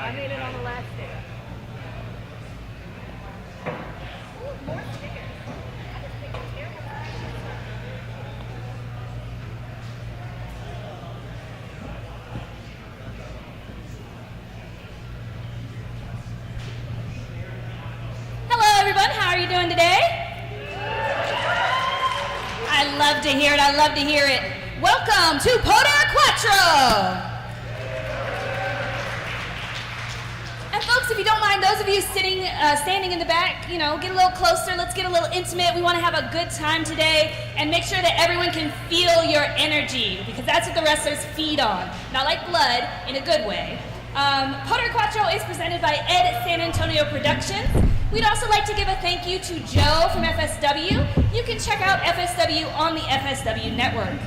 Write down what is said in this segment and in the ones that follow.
I made it on the last day. Ooh, more stickers. I just think it's terrible. Hello, everyone. How are you doing today? I love to hear it. I love to hear it. Welcome to Poder Quattro. And folks, if you don't mind, those of you standing in the back, get a little closer. Let's get a little intimate. We want to have a good time today and make sure that everyone can feel your energy because that's what the wrestlers feed on. Not like blood, in a good way. Poder Quattro is presented by Ed San Antonio Productions. We'd also like to give a thank you to Joe from FSW. You can check out FSW on the FSW network.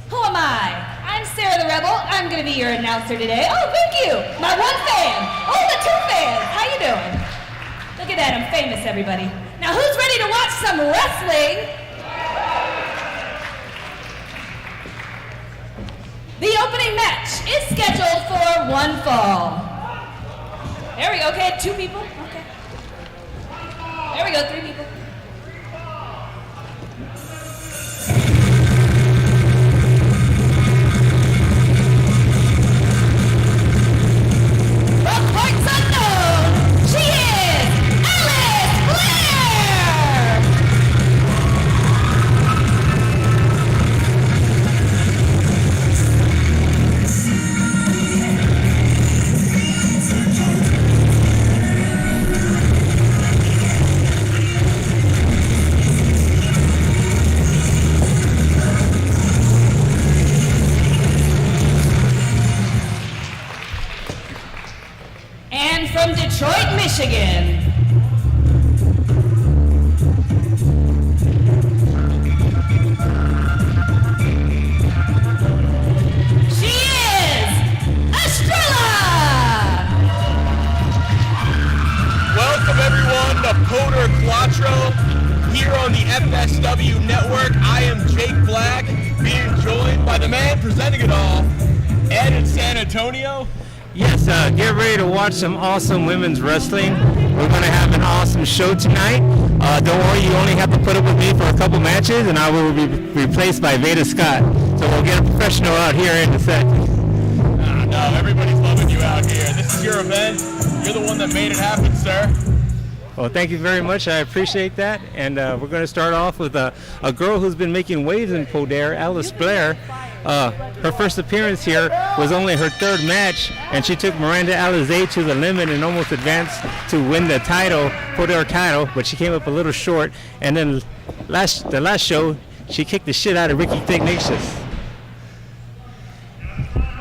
Who am I? I'm Sarah the Rebel. I'm going to be your announcer today. Oh, thank you. My one fan. Oh, the two fans. How you doing? Look at that. I'm famous, everybody. Now, who's ready to watch some wrestling? The opening match is scheduled for one fall. There we go. Okay, two people. Okay. There we go. Three people. From Detroit, Michigan. She is Estrella. Welcome everyone to Poder Quattro here on the FSW network. I am Jake Black, being joined by the man presenting it all, Ed in San Antonio. Yes, get ready to watch some awesome women's wrestling. We're going to have an awesome show tonight. Don't worry, you only have to put up with me for a couple matches, and I will be replaced by Veda Scott. So we'll get a professional out here in a sec. No, everybody's loving you out here. This is your event. You're the one that made it happen, sir. Well, thank you very much. I appreciate that. And we're going to start off with a girl who's been making waves in Poder, Alice Blair. Her first appearance here was only her third match, and she took Miranda Alizé to the limit and almost advanced to win the title, Poder title, but she came up a little short. And then the last show, she kicked the shit out of Ricky Ignatius.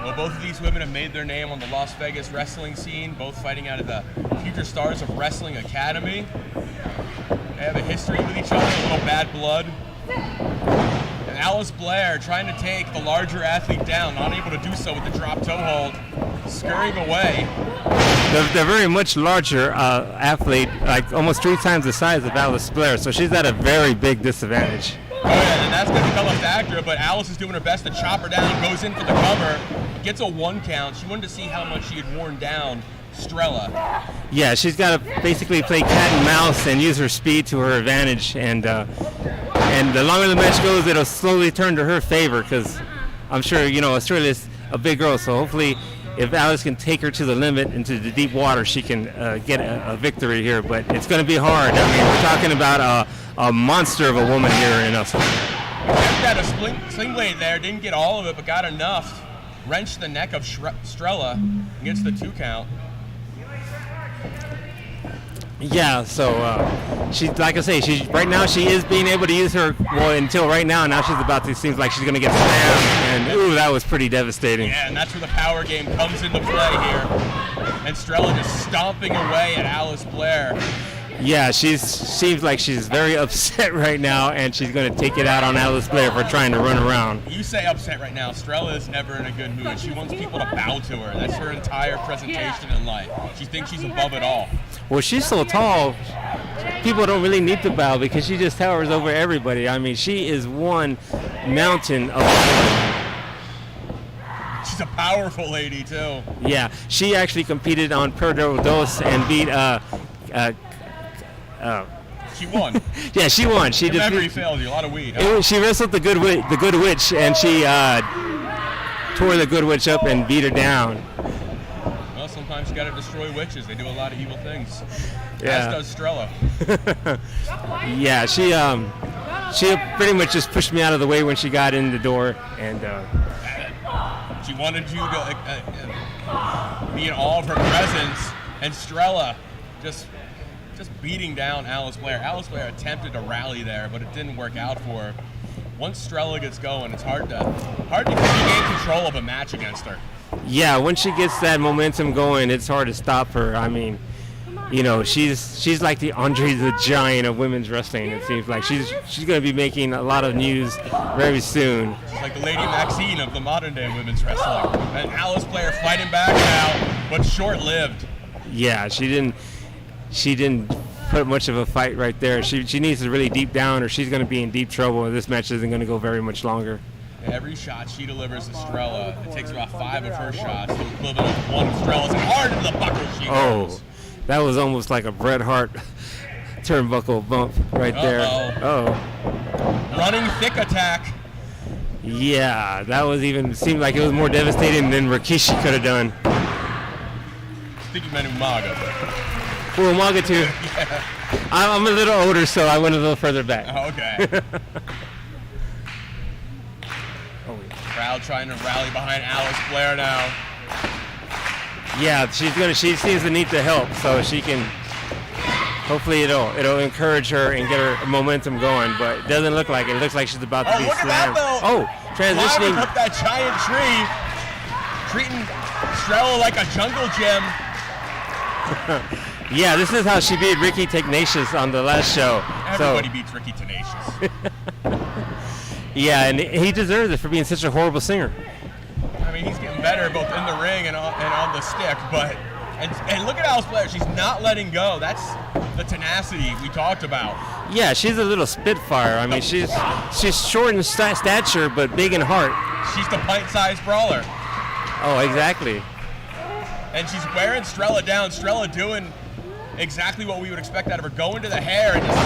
Well, both of these women have made their name on the Las Vegas wrestling scene, both fighting out of the Future Stars of Wrestling Academy. They have a history with each other, a little bad blood. And Alice Blair trying to take the larger athlete down, not able to do so with the drop toe hold, scurrying away. The very much larger athlete, like almost 3 times the size of Alice Blair, so she's at a very big disadvantage. Oh yeah, and that's going to become a factor, but Alice is doing her best to chop her down, goes in for the cover, gets a 1 count. She wanted to see how much she had worn down Strella. Yeah, she's got to basically play cat and mouse and use her speed to her advantage, and the longer the match goes, it'll slowly turn to her favor, because I'm sure, Australia's a big girl, so hopefully if Alice can take her to the limit into the deep water, she can get a victory here, but it's going to be hard. I mean, we're talking about a monster of a woman here in Australia. Got a sling blade there, didn't get all of it, but got enough. Wrenched the neck of Strella and gets the 2 count. Yeah, so she's, like I say, right now she is being able to use her, well, until right now she's about to, seems like she's going to get slammed, and ooh, that was pretty devastating. Yeah, and that's where the power game comes into play here. And Strella just stomping away at Alice Blair. Yeah, seems like she's very upset right now, and she's going to take it out on Alice Blair for trying to run around. You say upset right now. Strella is never in a good mood. She wants people to bow to her. That's her entire presentation in life. She thinks she's above it all. Well, she's so tall, people don't really need to bow because she just towers over everybody. I mean, she is one mountain of... She's She's a powerful lady, too. Yeah, she actually competed on Perdo Dos and beat. She won. Yeah, she won. She Memory failed you. A lot of weed. Huh? She wrestled the good witch, and she tore the good witch up and beat her down. Well, sometimes you got to destroy witches. They do a lot of evil things. Yeah. As does Strella. Yeah, she pretty much just pushed me out of the way when she got in the door, and She wanted you to be in all of her presence, and Strella just beating down Alice Blair. Alice Blair attempted to rally there, but it didn't work out for her. Once Strella gets going, it's hard to gain control of a match against her. yeah, once she gets that momentum going, it's hard to stop her. I mean, you know, she's like the Andre the Giant of women's wrestling. It seems like she's going to be making a lot of news very soon. She's like the Lady Maxine of the modern day women's wrestling. And Alice Blair fighting back now, but short-lived. Yeah, she didn't put much of a fight right there. She needs to really deep down, or she's going to be in deep trouble. This match isn't going to go very much longer. Every shot she delivers to Strella, it takes about 5 of her shots, the equivalent of 1 of Strella's, and hard into the buckle she goes. Oh, that was almost like a Bret Hart turnbuckle bump right there. Oh. Running thick attack. Yeah, that was seemed like it was more devastating than Rikishi could have done. I think you meant Umaga. Well, Umaga too. Yeah. I'm a little older, so I went a little further back. Oh, okay. Crowd trying to rally behind Alice Blair now. Yeah, she seems to need the help, so she can. Hopefully it'll encourage her and get her momentum going, but it doesn't look like it. It looks like she's about to be look at slammed. that, though. Oh, transitioning. Climbing up that giant tree, treating Strella like a jungle gym. Yeah, this is how she beat Ricky Tenacious on the last show. Everybody beats Ricky Tenacious. Yeah, and he deserves it for being such a horrible singer. I mean, he's getting better both in the ring and on the stick, but and look at Alice Blair. She's not letting go. That's the tenacity we talked about. Yeah, she's a little spitfire. I mean, she's short in stature, but big in heart. She's the pint-sized brawler. Oh, exactly. And she's wearing Strella down. Strella doing exactly what we would expect out of her. Going to the hair and just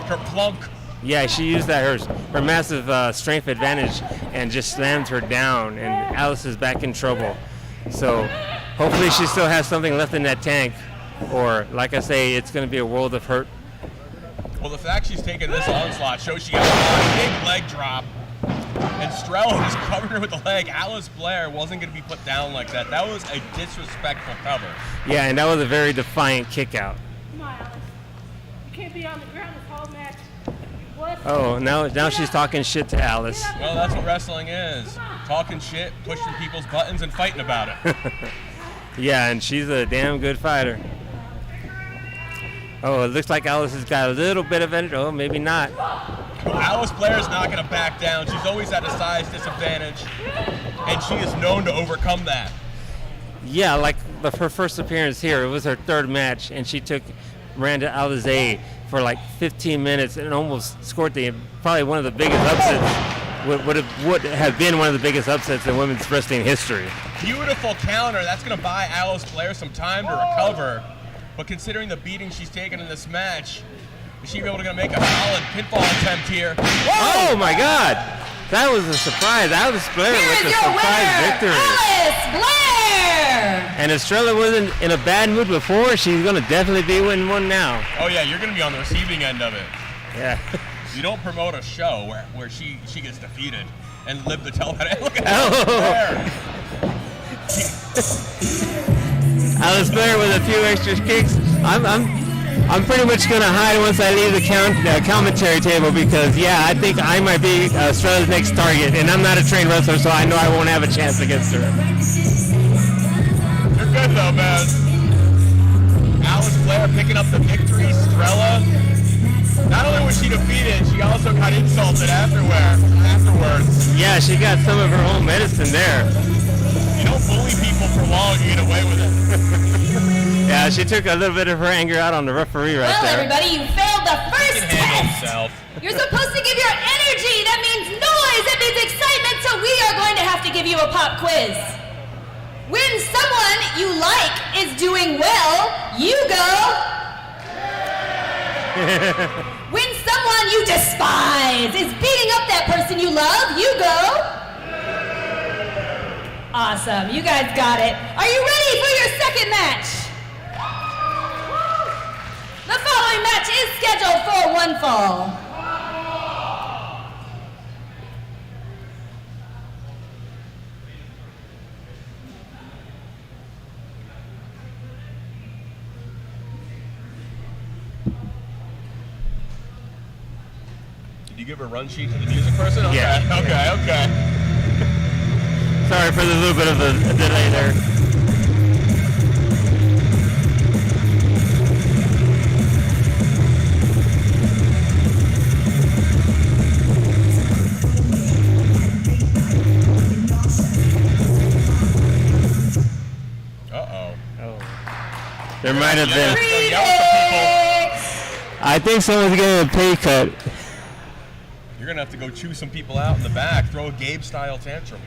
kerplunk. Yeah, she used her massive strength advantage and just slammed her down, and Alice is back in trouble. So hopefully she still has something left in that tank, or like I say, it's going to be a world of hurt. Well, the fact she's taking this onslaught shows she got a big leg drop, and Strella just covered her with the leg. Alice Blair wasn't going to be put down like that. That was a disrespectful cover. Yeah, and that was a very defiant kick out. Come on, Alice. You can't be on the ground this whole match. Oh, now she's talking shit to Alice. Well, that's what wrestling is. Talking shit, pushing people's buttons, and fighting about it. Yeah, and she's a damn good fighter. Oh, it looks like Alice has got a little bit of energy. Oh, maybe not. Well, Alice Blair is not going to back down. She's always at a size disadvantage, and she is known to overcome that. Yeah, like her first appearance here, it was her third match, and she took Miranda Alizé for like 15 minutes and almost scored probably one of the biggest upsets. Would have been one of the biggest upsets in women's wrestling history. Beautiful counter. That's going to buy Alice Blair some time to recover. But considering the beating she's taken in this match, is she able to make a solid pinfall attempt here? Whoa! Oh my God! That was a surprise. Alice Blair with a surprise victory. Alice Blair! And if Strella wasn't in a bad mood before, she's going to definitely be winning one now. Oh yeah, you're going to be on the receiving end of it. Yeah. You don't promote a show where she gets defeated and live to tell that. Look at Alice Blair with a few extra kicks. I'm pretty much gonna hide once I leave the commentary table because I think I might be Strella's next target, and I'm not a trained wrestler, so I know I won't have a chance against her. You're good though, man. Alice Blair picking up the victory. Strella. Not only was she defeated, she also got insulted afterwards. Yeah, she got some of her own medicine there. You don't bully people for long, you get away with it. Yeah, she took a little bit of her anger out on the referee right there. Well, everybody, you failed the first He can handle test. himself. You're supposed to give your energy. That means noise. That means excitement. So we are going to have to give you a pop quiz. that you like is doing well, you go. When someone you despise is beating up that person you love, you go. Awesome, you guys got it. Are you ready for your second match? The following match is scheduled for one fall. Did you give a run sheet to the music person? Okay, Yeah. okay. Sorry for the little bit of a delay there. Uh-oh. There might have been. Yell at I think someone's getting a pay cut. the people. You're going to have to go chew some people out in the back, throw a Gabe-style tantrum.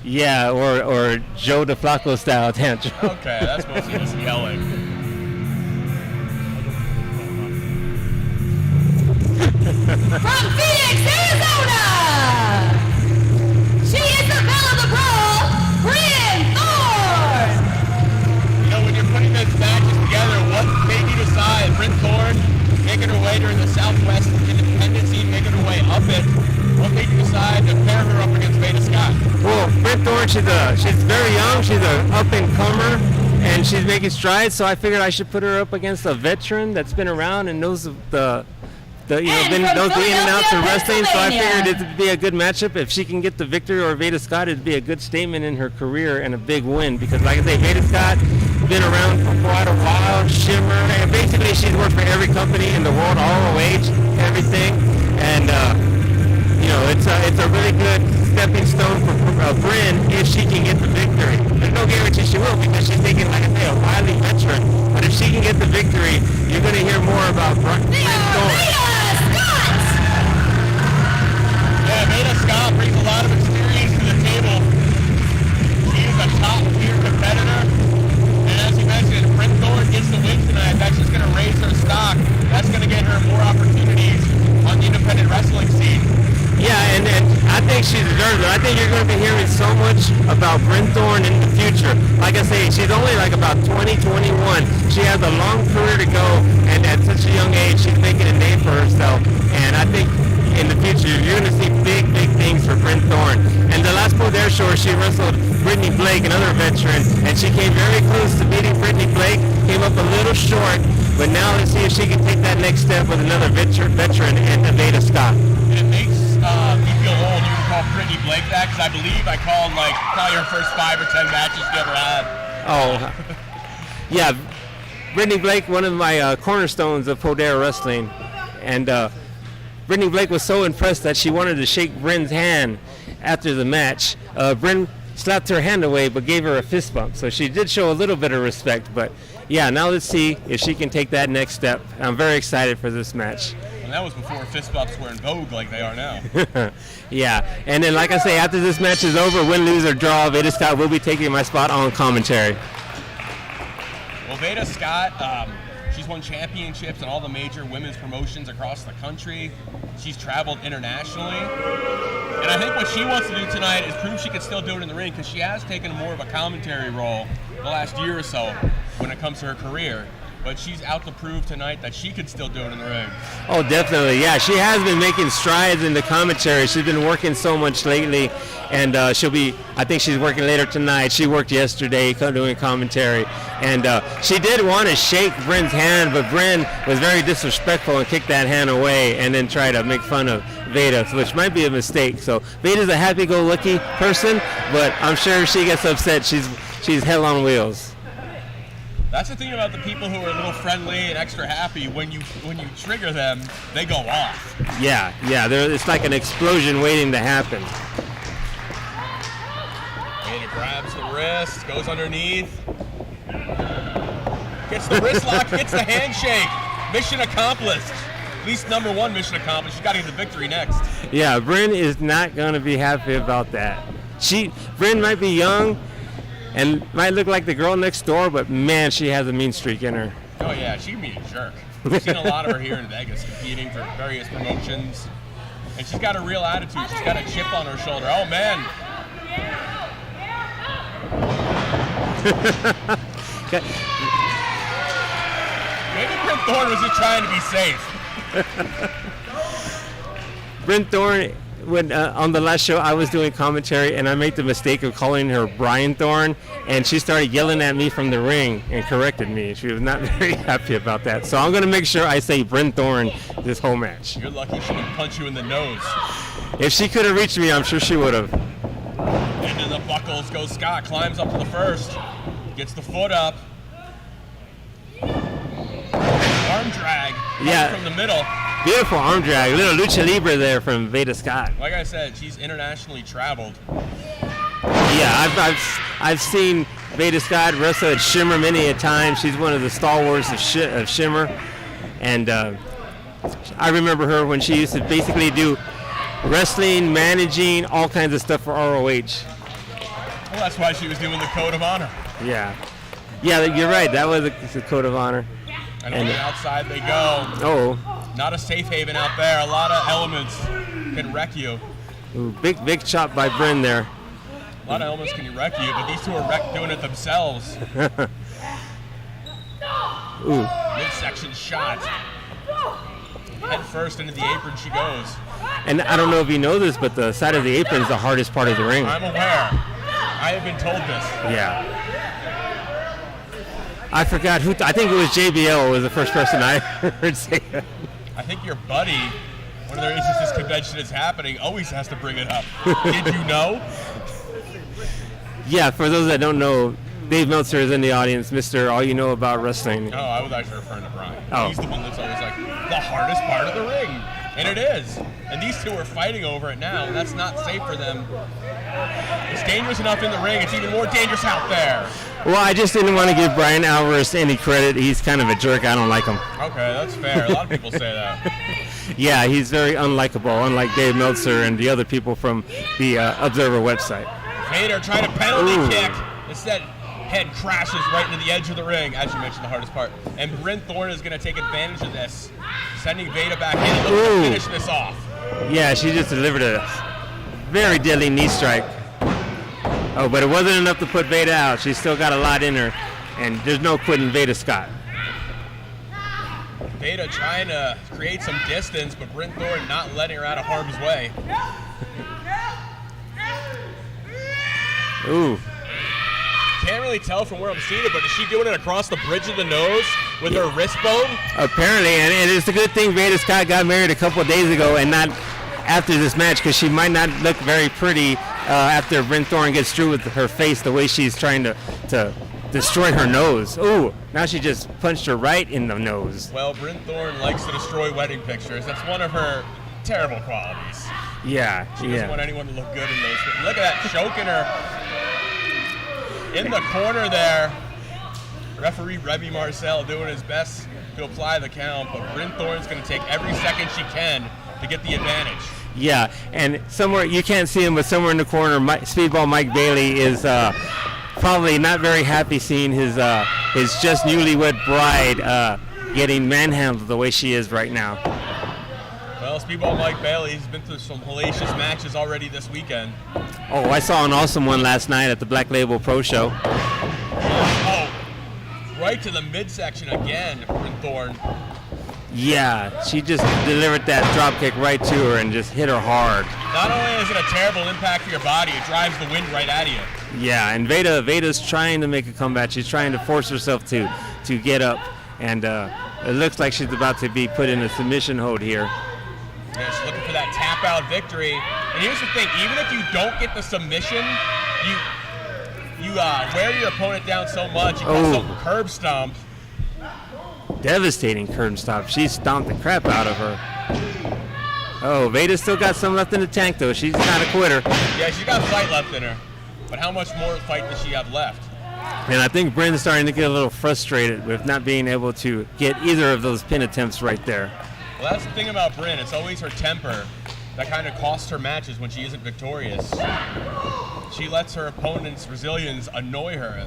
Yeah, or Joe DeFlacco style tantrum. Okay, that's mostly just yelling. From Phoenix, Arizona, she is the belle of the brawl, Bryn Thorne. You know, when you're putting those matches together, what made you decide Bryn Thorne making her way during the Southwest independent scene, making her way up it? What made you decide to pair her up against Veda Scott? Well, Bryn Thorne, she's very young. She's an up-and-comer, and she's making strides. So I figured I should put her up against a veteran that's been around and knows the And knows from the in and outs of Philadelphia, wrestling. So I Pennsylvania. figured it'd be a good matchup. If she can get the victory or Veda Scott, it'd be a good statement in her career and a big win. Because, like I say, Veda Scott been around for quite a while. Shimmer, and basically she's worked for every company in the world, ROH, everything, and. You know, it's a really good stepping stone for Bryn if she can get the victory. There's no guarantee she will because she's taking, like I say, a wily veteran. But if she can get the victory, you're going to hear more about Bryn Thorne. Veda Scott! Yeah, Veda Scott brings a lot of experience to the table. She is a top-tier competitor. And as you mentioned, if Bryn Thorne gets the win tonight, that's just going to raise her stock. That's going to get her more opportunities on the independent wrestling scene. Yeah, and I think she deserves it. I think you're going to be hearing so much about Bryn Thorne in the future. Like I say, she's only like about 20, 21. She has a long career to go, and at such a young age, she's making a name for herself. And I think in the future, you're going to see big, big things for Bryn Thorne. And the last Poder show, she wrestled Brittany Blake, another veteran, and she came very close to beating Brittany Blake, came up a little short, but now let's see if she can take that next step with another veteran and Veda Scott. And it makes me feel old. You can call Brittany Blake that because I believe I called probably her first 5 or 10 matches she ever had. Oh, yeah. Brittany Blake, one of my cornerstones of Poder Wrestling. And Brittany Blake was so impressed that she wanted to shake Bryn's hand after the match. Bryn slapped her hand away but gave her a fist bump. So she did show a little bit of respect. But yeah, now let's see if she can take that next step. I'm very excited for this match. And that was before fist bumps were in vogue like they are now. Yeah, and then like I say, after this match is over, win, lose, or draw, Veda Scott will be taking my spot on commentary. Well, Veda Scott, she's won championships in all the major women's promotions across the country. She's traveled internationally. And I think what she wants to do tonight is prove she can still do it in the ring because she has taken more of a commentary role the last year or so when it comes to her career. But she's out to prove tonight that she could still do it in the ring. Oh, definitely. Yeah, she has been making strides in the commentary. She's been working so much lately, and I think she's working later tonight. She worked yesterday doing commentary, and she did want to shake Bryn's hand, but Bryn was very disrespectful and kicked that hand away and then tried to make fun of Veda, which might be a mistake. So Veda's a happy-go-lucky person, but I'm sure if she gets upset, she's hell on wheels. That's the thing about the people who are a little friendly and extra happy. When you trigger them, they go off. Yeah, it's like an explosion waiting to happen. And it grabs the wrist, goes underneath. Gets the wrist lock, gets the handshake. Mission accomplished. At least number one mission accomplished. She's got to get the victory next. Yeah, Bryn is not going to be happy about that. Bryn might be young, and might look like the girl next door, but man, she has a mean streak in her. Oh yeah, she can be a jerk. We've seen a lot of her here in Vegas competing for various promotions. And she's got a real attitude. She's got a chip on her shoulder. Oh man. Maybe Brent Thorne was just trying to be safe. Brent Thorne, when on the last show I was doing commentary and I made the mistake of calling her Brian Thorne, and she started yelling at me from the ring and corrected me. She was not very happy about that. So I'm going to make sure I say Brent Thorne this whole match. You're lucky she didn't punch you in the nose. If she could have reached me, I'm sure she would have. Into the buckles goes Scott, climbs up to the first, gets the foot up. Arm drag from the middle. Beautiful arm drag, a little lucha libre there from Veda Scott. Like I said, she's internationally traveled. Yeah, I've seen Veda Scott wrestle at Shimmer many a time. She's one of the stalwarts of Shimmer, and I remember her when she used to basically do wrestling, managing, all kinds of stuff for ROH. Well, that's why she was doing the Code of Honor. Yeah, you're right. That was the Code of Honor. And on the outside they go. Oh. Not a safe haven out there. A lot of elements can wreck you. Ooh, big chop by Bryn there. A lot of elements can wreck you, but these two are doing it themselves. Ooh. Midsection shot. Head first into the apron she goes. And I don't know if you know this, but the side of the apron is the hardest part of the ring. I'm aware. I have been told this. Yeah. I forgot who. I think it was JBL was the first person I heard say that. I think your buddy, whenever this convention is happening, always has to bring it up. Did you know? Yeah, for those that don't know, Dave Meltzer is in the audience, Mr. All You Know About Wrestling. No, I was actually referring to Brian. Oh. He's the one that's always like, the hardest part of the ring. And it is. And these two are fighting over it now, and that's not safe for them. It's dangerous enough in the ring, it's even more dangerous out there. Well, I just didn't want to give Brian Alvarez any credit. He's kind of a jerk. I don't like him. Okay, that's fair. A lot of people say that. Yeah, he's very unlikable, unlike Dave Meltzer and the other people from the Observer website. Vader trying to penalty kick. Instead, head crashes right into the edge of the ring, as you mentioned, the hardest part. And Brent Thorne is going to take advantage of this, sending Veda back in and looking to finish this off. Yeah, she just delivered a very deadly knee strike. Oh, but it wasn't enough to put Veda out. She's still got a lot in her, and there's no quitting Veda Scott. Veda trying to create some distance, but Brent Thorne not letting her out of harm's way. Ooh. Can't really tell from where I'm seated, but is she doing it across the bridge of the nose with her wrist bone? Apparently, and it's a good thing Veda Scott got married a couple of days ago and not after this match, because she might not look very pretty after Brent Thorne gets through with her face the way she's trying to destroy her nose. Ooh, now she just punched her right in the nose. Well, Brent Thorne likes to destroy wedding pictures. That's one of her terrible qualities. Yeah, she doesn't want anyone to look good in those. Look at that, choking her in the corner there. Referee Remy Marcel doing his best to apply the count, but Brent Thorne's going to take every second she can to get the advantage. Yeah, and somewhere, you can't see him, but somewhere in the corner, Speedball Mike Bailey is probably not very happy seeing his just newlywed bride getting manhandled the way she is right now. Well, Speedball Mike Bailey's been through some hellacious matches already this weekend. Oh, I saw an awesome one last night at the Black Label Pro Show. Oh, right to the midsection again, Brent Thorne. Yeah, she just delivered that drop kick right to her and just hit her hard. Not only is it a terrible impact to your body, it drives the wind right at you. Yeah, and Veda's trying to make a comeback. She's trying to force herself to get up, and it looks like she's about to be put in a submission hold here. Yeah, she's looking for that tap out victory. And here's the thing, even if you don't get the submission, you wear your opponent down so much, you cause some curb stomp. Devastating curb stomp. She stomped the crap out of her. Oh, Veda's still got some left in the tank, though. She's not a quitter. Yeah, she's got fight left in her. But how much more fight does she have left? And I think Bryn's starting to get a little frustrated with not being able to get either of those pin attempts right there. Well, that's the thing about Bryn. It's always her temper that kind of costs her matches when she isn't victorious. She lets her opponent's Brazilians annoy her.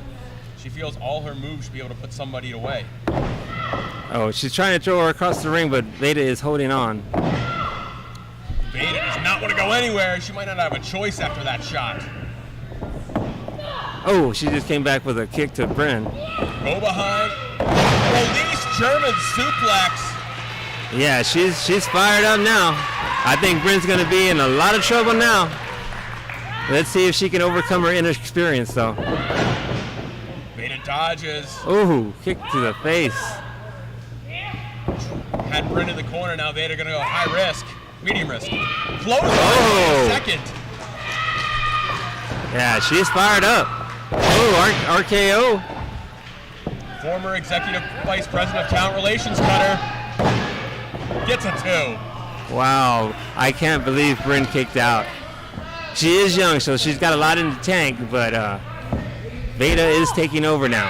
She feels all her moves should be able to put somebody away. Oh, she's trying to throw her across the ring, but Veda is holding on. Veda does not want to go anywhere. She might not have a choice after that shot. Oh, she just came back with a kick to Bryn. Go behind. Release German suplex. Yeah, she's fired up now. I think Bryn's going to be in a lot of trouble now. Let's see if she can overcome her inexperience, though. Veda dodges. Ooh, kick to the face. Had Bryn in the corner. Now Veda going to go high risk. Medium risk. Close Oh. second. Yeah, she's fired up. Oh, RKO. Former Executive Vice President of Talent Relations, Cutter. Gets a 2. Wow, I can't believe Bryn kicked out. She is young, so she's got a lot in the tank, but Veda is taking over now.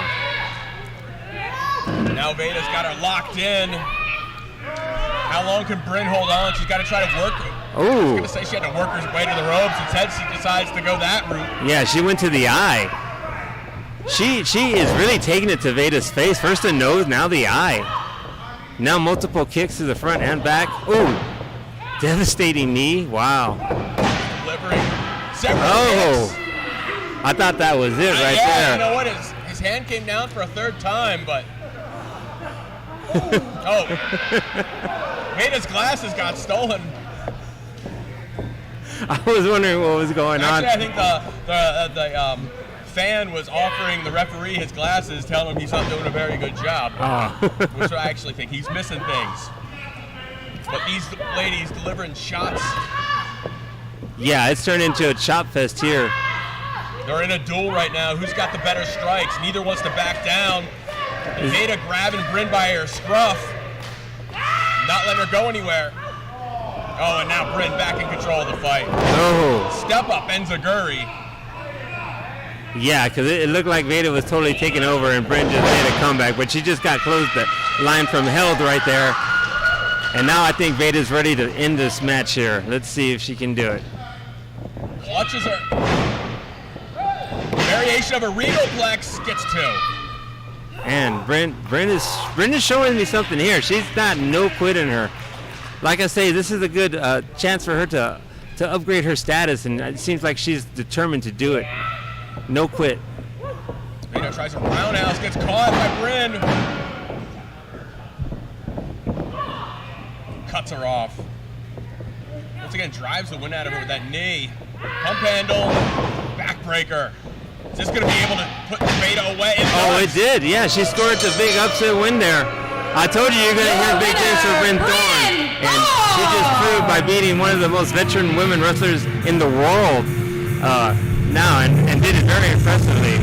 Now Veda's got her locked in. How long can Bryn hold on? She's got to try to work it. I was Oh, going to say she had to work her way to the ropes. Instead, she decides to go that route. yeah, she went to the eye. She is really taking it to Veda's face. First the nose, now the eye. Now multiple kicks to the front and back. Ooh, devastating knee. Wow. Delivering several Oh, kicks. I thought that was it right Yeah, there. you know what? His hand came down for a third time, but... Oh. Veda's glasses got stolen. I was wondering what was going on. Actually, I think the fan was offering the referee his glasses, telling him he's not doing a very good job. Oh. Which I actually think he's missing things. But these ladies delivering shots. Yeah, it's turned into a chop fest here. They're in a duel right now. Who's got the better strikes? Neither wants to back down. And Veda grabbing Bryn by her scruff. Not letting her go anywhere. Oh, and now Bryn back in control of the fight. Oh, Step up enziguri. yeah, because it looked like Veda was totally taking over and Bryn just made a comeback, but she just got close the line from held right there. And now I think Veda's ready to end this match here. Let's see if she can do it. Clutches her. Variation of a Regalplex gets 2. And Bryn is showing me something here. She's got no quit in her. Like I say, this is a good chance for her to upgrade her status, and it seems like she's determined to do it. No quit. Veda tries a roundhouse, gets caught by Bryn. Cuts her off. Once again, drives the wind out of her with that knee. Pump handle, backbreaker. Is this going to be able to put Veda away? Oh, it did. Yeah, she scored the big upset win there. I told you you're going to hear big things from Bryn Thorne. And she just proved by beating one of the most veteran women wrestlers in the world now and did it very impressively.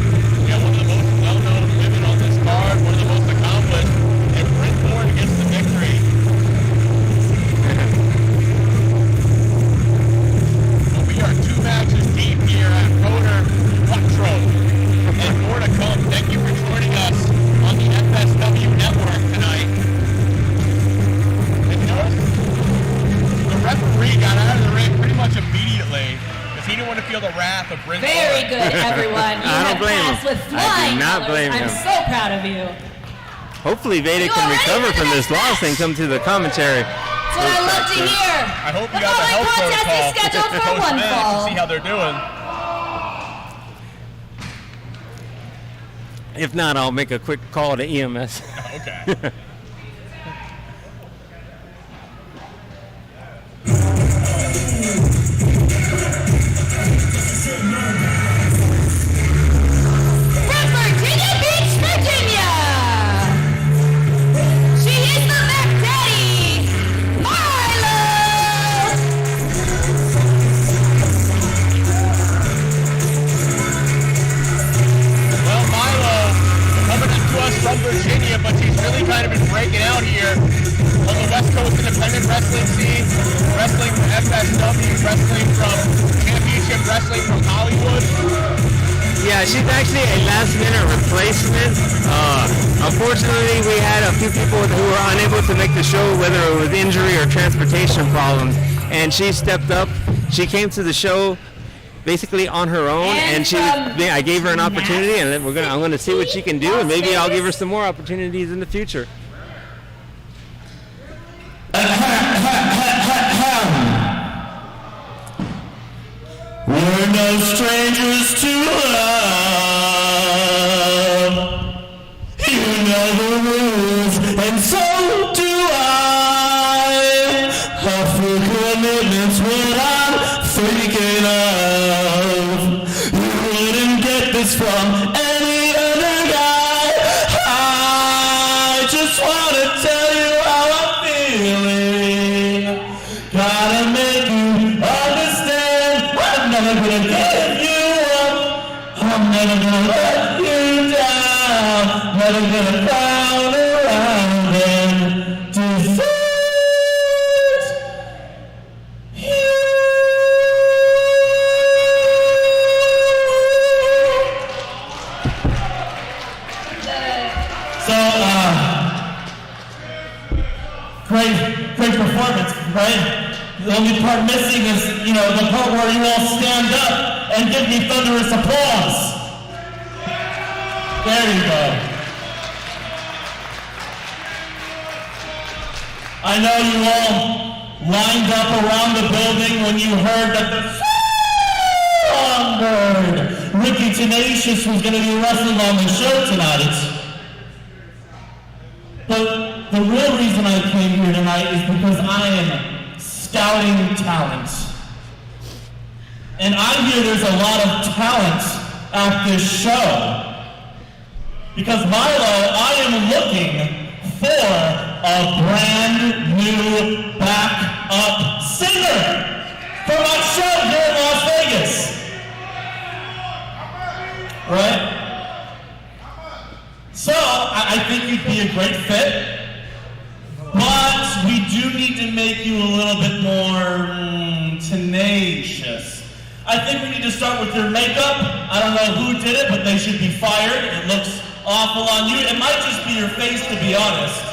Yeah, one of the most well-known women on this card, one of the most accomplished. And Bryn Thorne gets the victory. Well, we are 2 matches deep here at Coder Quattro. And more to come. Thank you for joining us on the FSW Network tonight. And you notice the referee got out of the ring pretty much immediately because he didn't want to feel the wrath of Bryn Very Thorne. good, everyone. You I don't have blame passed him. with I do flying not colors. blame I'm him. so proud of you. Hopefully Veda You can all ready recover for the from next this loss match? and come to the commentary. That's what I love to hear. I hope you The got the following health contest protocol is scheduled for one post-match to fall. see how they're doing. If not, I'll make a quick call to EMS. Okay. From Virginia Beach, Virginia. She is the Mac Daddy, Milo. Well, Milo coming to us from Virginia, but she's really kind of been breaking out here on the West Coast independent wrestling scene, wrestling from FSW, wrestling from Championship Wrestling from Hollywood. Yeah, she's actually a last-minute replacement. Unfortunately, we had a few people who were unable to make the show, whether it was injury or transportation problems, and she stepped up. She came to the show basically on her own, and I gave her an opportunity, and then I'm gonna see what she can do, and maybe I'll give her some more opportunities in the future. We're no strangers to love. You know the rules, and so do I. Our full commitment's what I'm thinking of. You wouldn't get this from any other guy. I just want to tell you how I'm feeling. Gotta make you understand. I'm never gonna give you up. I'm never gonna let you down. Never gonna frown around and desert you. So, great performance, right? The only part missing is, the part where you all stand up and give me thunderous applause. There you go. I know you all lined up around the building when you heard that the songbird, Ricky Tenacious, was going to be wrestling on the show tonight. But the real reason I came here tonight is because I am scouting talent. And I hear there's a lot of talent at this show. Because Milo, I am looking for a brand new backup singer for my show here in Las Vegas. Right? So, I think you'd be a great fit. But we do need to make you a little bit more tenacious. I think we need to start with your makeup. I don't know who did it, but they should be fired. It looks awful on you. It might just be your face, to be honest.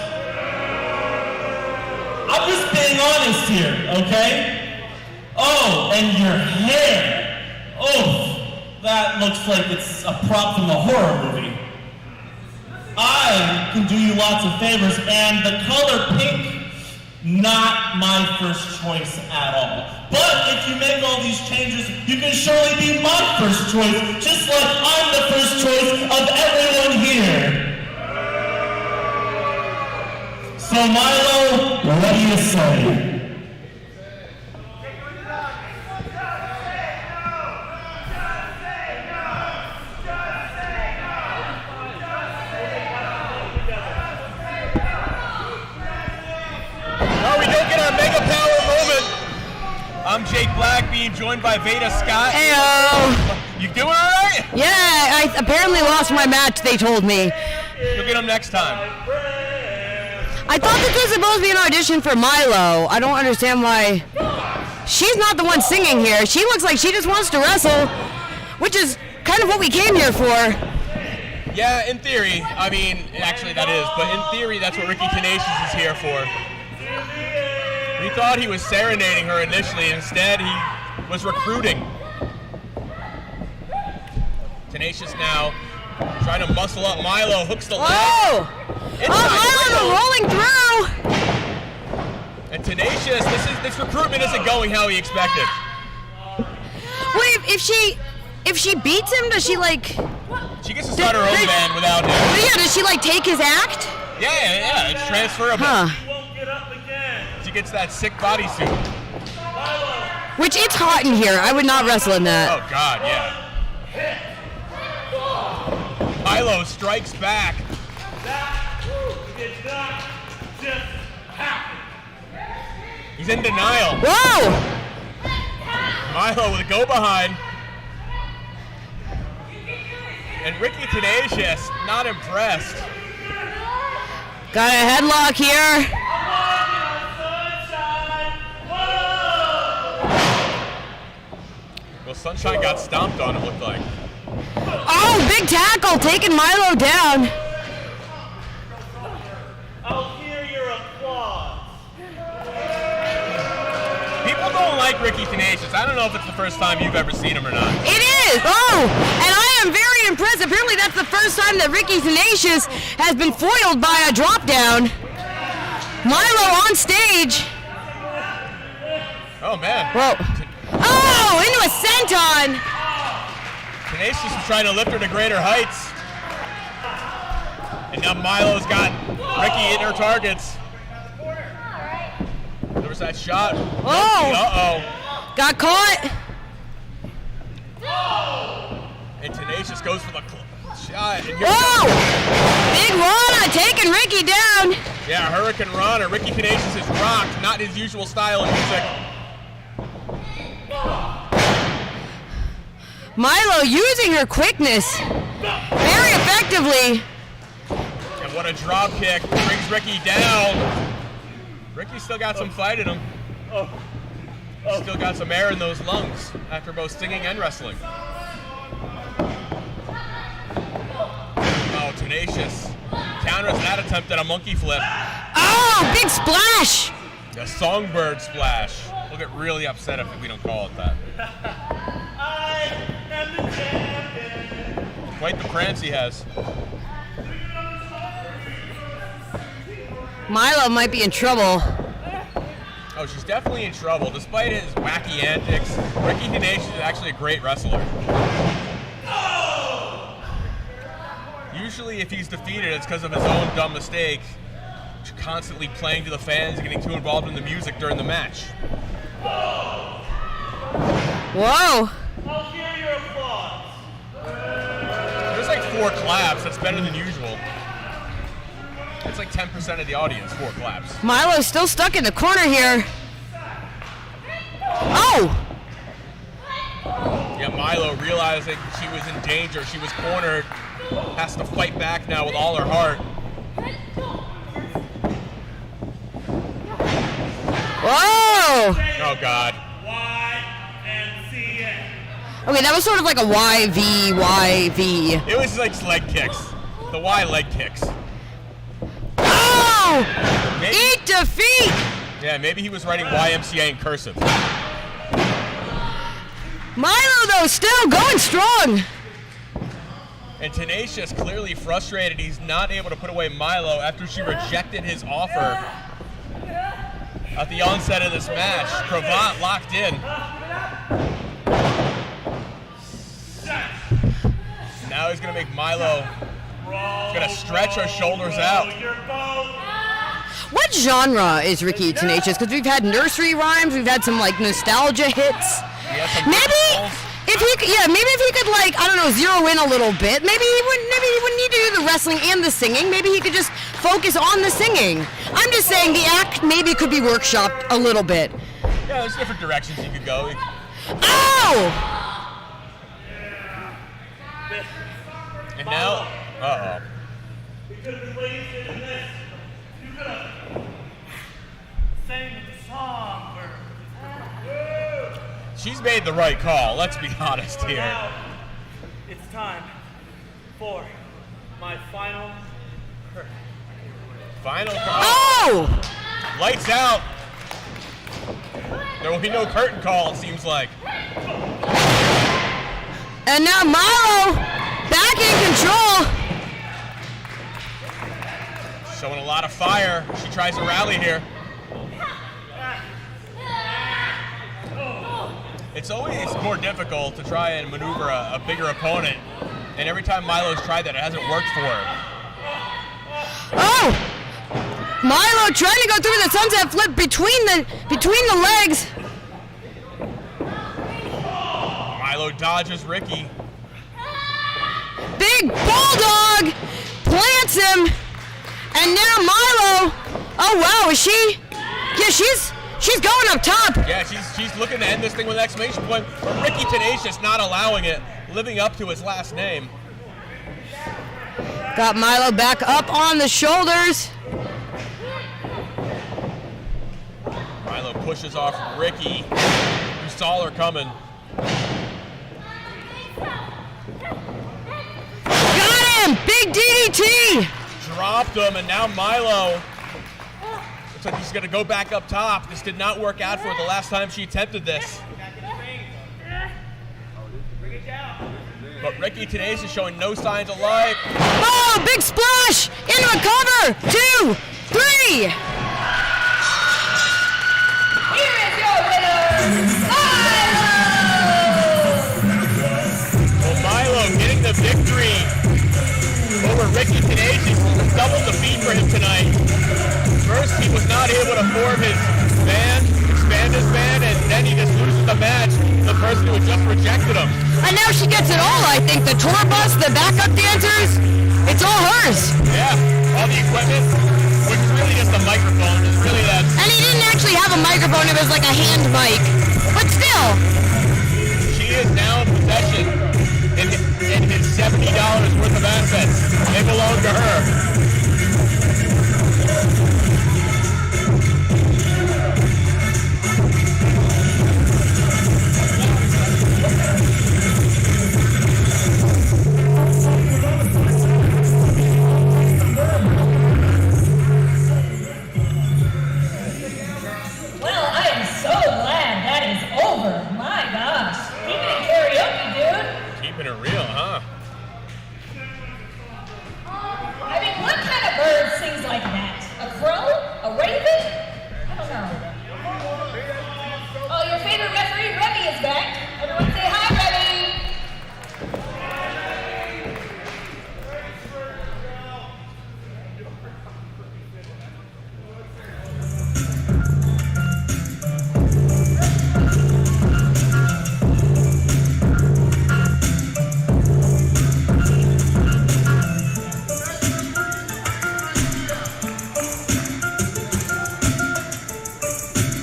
I'm just being honest here, okay? Oh, and your hair. Oh, that looks like it's a prop from a horror movie. I can do you lots of favors, and the color pink, not my first choice at all. But if you make all these changes, you can surely be my first choice, just like I'm the first choice of everyone here. So Milo, what do you say? I'm Jake Black, being joined by Veda Scott. Heyo. You doing all right? Yeah, I apparently lost my match, they told me. You'll get them next time. I thought this was supposed to be an audition for Milo. I don't understand why. She's not the one singing here. She looks like she just wants to wrestle, which is kind of what we came here for. Yeah, in theory. I mean, actually that is, but in theory that's what Ricky Tenacious is here for. We thought he was serenading her initially. Instead, he was recruiting. Tenacious now trying to muscle up. Milo hooks the leg. Oh! Milo rolling through! And Tenacious, this recruitment isn't going how he expected. Wait, if she beats him, does she She gets to start her own band without him. Yeah, does she take his act? Yeah, it's transferable. Huh. She gets that sick bodysuit. Which, it's hot in here. I would not wrestle in that. Oh, God, yeah. Milo strikes back. That did not just happen. He's in denial. Whoa! Milo with a go behind. And Ricky Tenacious, not impressed. Got a headlock here. Well, Sunshine got stomped on, it looked like. Oh, big tackle, taking Milo down. I'll hear your applause. People don't like Ricky Tenacious. I don't know if it's the first time you've ever seen him or not. It is! Oh! And I am very impressed. Apparently that's the first time that Ricky Tenacious has been foiled by a drop down. Milo on stage. Oh, man. Whoa. Oh! Into a senton! Tenacious is trying to lift her to greater heights. And now Milo's got Ricky hitting her targets. There was that shot. Oh! Uh-oh. Got caught. And Tenacious goes for the shot. And Whoa! Big Rana taking Ricky down. yeah, Hurricane Rana. Ricky Tenacious is rocked. Not his usual style of music. Milo using her quickness very effectively. And what a drop kick. Brings Ricky down. Ricky's still got some fight in him. Still got some air in those lungs after both singing and wrestling. Oh, Tenacious counters that attempt at a monkey flip. Oh, big splash. A songbird splash. We'll get really upset if we don't call it that. Quite the prance he has. Milo might be in trouble. Oh, she's definitely in trouble. Despite his wacky antics, Ricky Tenacious is actually a great wrestler. Usually if he's defeated, it's because of his own dumb mistake, constantly playing to the fans and getting too involved in the music during the match. Whoa. I'll hear your applause. There's like 4 claps. That's better than usual. It's like 10% of the audience, 4 claps. Milo's still stuck in the corner here. Oh! Yeah, Milo realizing she was in danger, she was cornered, has to fight back now with all her heart. Whoa! Oh, God. Okay, that was sort of like a YV. It was like leg kicks. The Y leg kicks. Oh! Maybe, Eat defeat! yeah, maybe he was writing YMCA in cursive. Milo, though, still going strong. And Tenacious, clearly frustrated, he's not able to put away Milo after she rejected his offer at the onset of this match. Cravat locked in. Now he's going to make Milo, he's going to stretch her shoulders out. What genre is Ricky Tenacious? Because we've had nursery rhymes, we've had some like nostalgia hits. Maybe if he could like, I don't know, zero in a little bit. Maybe he wouldn't need to do the wrestling and the singing. Maybe he could just focus on the singing. I'm just saying the act maybe could be workshopped a little bit. Yeah, there's different directions you could go. Oh! And now, uh-oh. We could have been wasted in this. You could have sang the song. She's made the right call, let's be honest here. Now, it's time for my final curtain. Final call. Oh! Lights out. There will be no curtain call, it seems like. And now Milo back in control. Showing a lot of fire. She tries to rally here. It's always more difficult to try and maneuver a bigger opponent. And every time Milo's tried that, it hasn't worked for her. Oh! Milo trying to go through the sunset flip between the legs. Milo dodges Ricky. Big bulldog plants him. And now Milo. Oh wow, is she? Yeah, she's going up top. Yeah, she's looking to end this thing with an exclamation point. But Ricky Tenacious not allowing it, living up to his last name. Got Milo back up on the shoulders. Milo pushes off Ricky, who saw her coming. Got him! Big DDT! Dropped him, and now Milo. like she's gonna go back up top. This did not work out for her the last time she attempted this. But Ricky Tenacious is showing no signs of life. Oh, big splash! Into a cover! 2, 3! Here is your winner, Milo! Well, Milo getting the victory over Ricky Tenacious. Double defeat for him tonight. First, he was not able to form his band, expand his band, and then he just loses the match to the person who just rejected him. And now she gets it all, I think. The tour bus, the backup dancers, it's all hers. Yeah, all the equipment, which is really just a microphone. It's really that. And he didn't actually have a microphone, it was like a hand mic. But still. She is now in possession in his $70 worth of assets. They belong to her. Well, I am so glad that is over. My gosh. Keep it in karaoke, dude. Keeping it real, huh? I mean, what kind of bird sings like that? A crow? A raven? I don't know. Oh, your favorite referee, Remy, is back. Everyone say hi, Remy.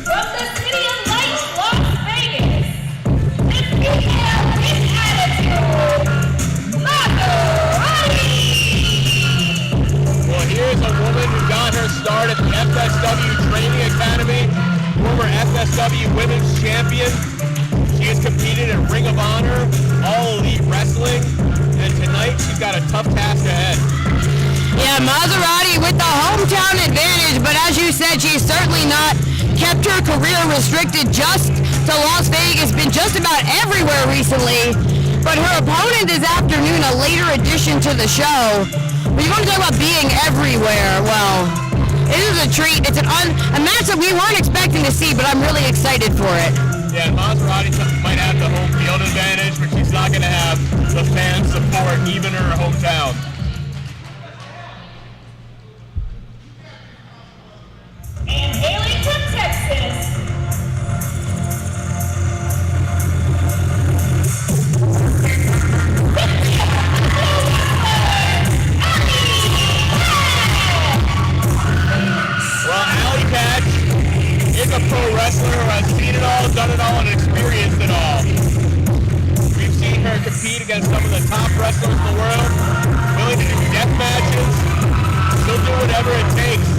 From the city of lights, Las Vegas, this female with attitude, Maserati. Well, here's a woman who got her start at the FSW Training Academy, former FSW Women's Champion. She has competed in Ring of Honor, All Elite Wrestling, and tonight she's got a tough task ahead. Yeah, Maserati with the hometown advantage, but as you said, she's certainly not kept her career restricted just to Las Vegas, been just about everywhere recently. But her opponent this afternoon, a later addition to the show. But you want to talk about being everywhere, well, it is a treat. It's a match that we weren't expecting to see, but I'm really excited for it. Yeah, Maserati might have the home field advantage, but she's not going to have the fan support, even in her hometown. And hailing from Texas, Well, Alley Patch is a pro wrestler who has seen it all, done it all, and experienced it all. We've seen her compete against some of the top wrestlers in the world, willing to do death matches. She'll do whatever it takes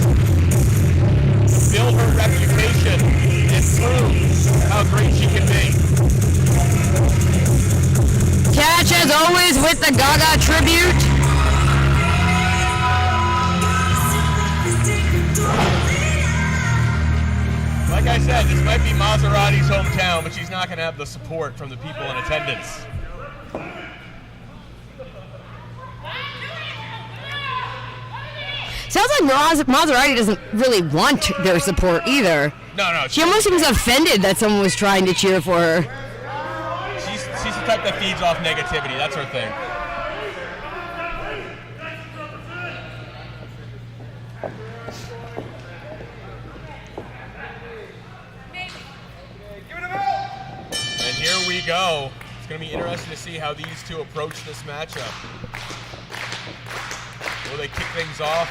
to build her reputation and prove how great she can be. Catch, as always, with the Gaga tribute. Like I said, this might be Maserati's hometown, but she's not going to have the support from the people in attendance. Sounds like Maserati doesn't really want their support either. No, She almost seems offended that someone was trying to cheer for her. she's the type that feeds off negativity. That's her thing. And here we go. It's going to be interesting to see how these two approach this matchup. Will they kick things off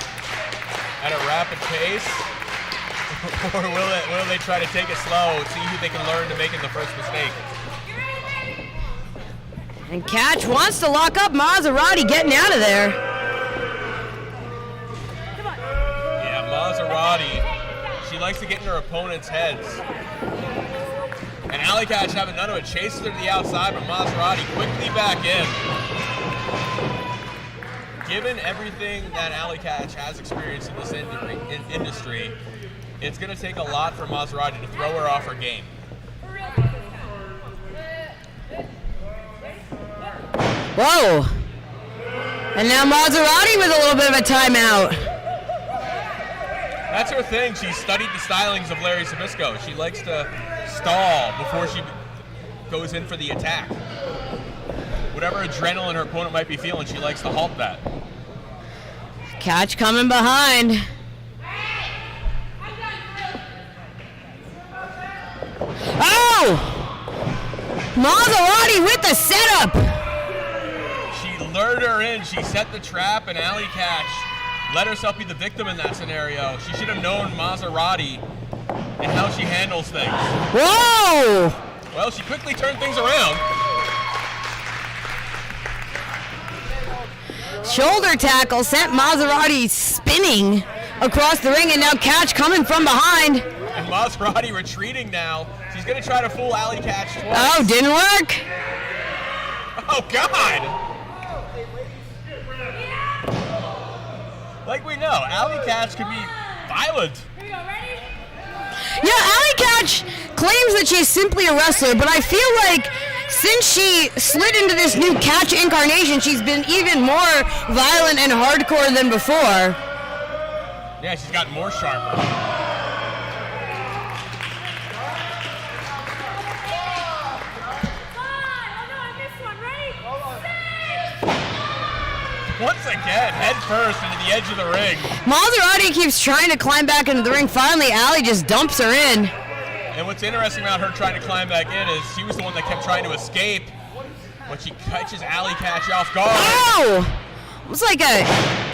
at a rapid pace? Or will they try to take it slow, see who they can learn to make it the first mistake? And Catch wants to lock up Maserati getting out of there. Yeah, Maserati. She likes to get in her opponent's heads. And Alley Catch having none of it, chases her to the outside, but Maserati quickly back in. given everything that Alley Catch has experienced in this industry, it's going to take a lot for Maserati to throw her off her game. Whoa. And now Maserati with a little bit of a timeout. That's her thing. She studied the stylings of Larry Zbyszko. She likes to stall before she goes in for the attack. Whatever adrenaline her opponent might be feeling, she likes to halt that. Catch coming behind. Oh! Maserati with the setup. She lured her in. She set the trap, and Alley Catch let herself be the victim in that scenario. She should have known Maserati and how she handles things. Whoa! Well, she quickly turned things around. Shoulder tackle sent Maserati spinning across the ring, and now Catch coming from behind. And Maserati retreating now. She's going to try to fool Alley Catch twice. Oh, didn't work. Oh, God! Like we know, Alley Catch can be violent. Yeah, Alley Catch claims that she's simply a wrestler, but I feel like since she slid into this new Catch incarnation, she's been even more violent and hardcore than before. Yeah, she's gotten more sharper. Once again, head first into the edge of the ring. Maserati keeps trying to climb back into the ring. Finally, Alley just dumps her in. And what's interesting about her trying to climb back in is she was the one that kept trying to escape, but she catches Alley Catch off guard. Oh! It's like a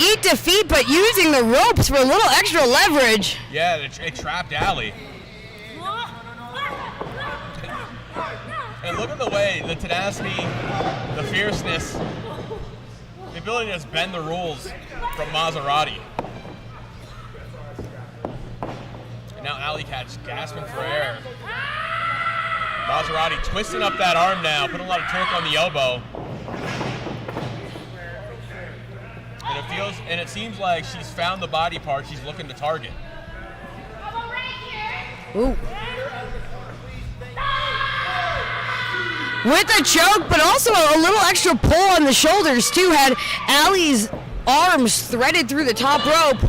eat defeat, but using the ropes for a little extra leverage. Yeah, it trapped Alley. And look at the way, the tenacity, the fierceness, the ability to just bend the rules from Maserati. And now Alley Catch gasping for air. Maserati twisting up that arm now, putting a lot of torque on the elbow. And it seems like she's found the body part she's looking to target. Ooh. With a choke, but also a little extra pull on the shoulders too, had Allie's arms threaded through the top rope.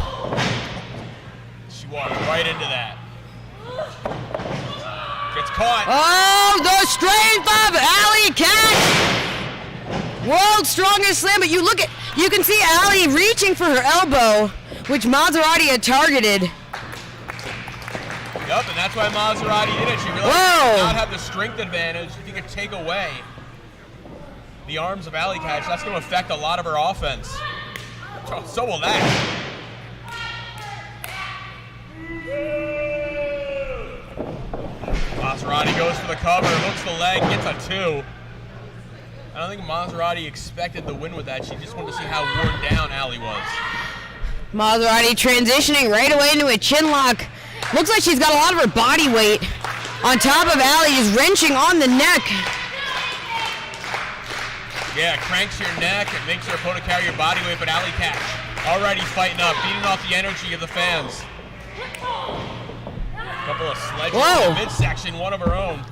She walked right into that. Gets caught. Oh, the strength of Alley Catch! World's strongest slam, but you can see Alley reaching for her elbow, which Maserati had targeted. Yup, and that's why Maserati did it. She realized she did not have the strength advantage. If you could take away the arms of Alley Catch, that's going to affect a lot of her offense. So will that. Maserati goes for the cover, hooks the leg, gets a 2. I don't think Maserati expected the win with that. She just wanted to see how worn down Alley was. Maserati transitioning right away into a chin lock. Looks like she's got a lot of her body weight on top of Alley, just wrenching on the neck. Yeah, cranks your neck and makes your opponent carry your body weight, but Alley Catch already fighting up, feeding off the energy of the fans. A couple of sledges in the midsection, one of her own.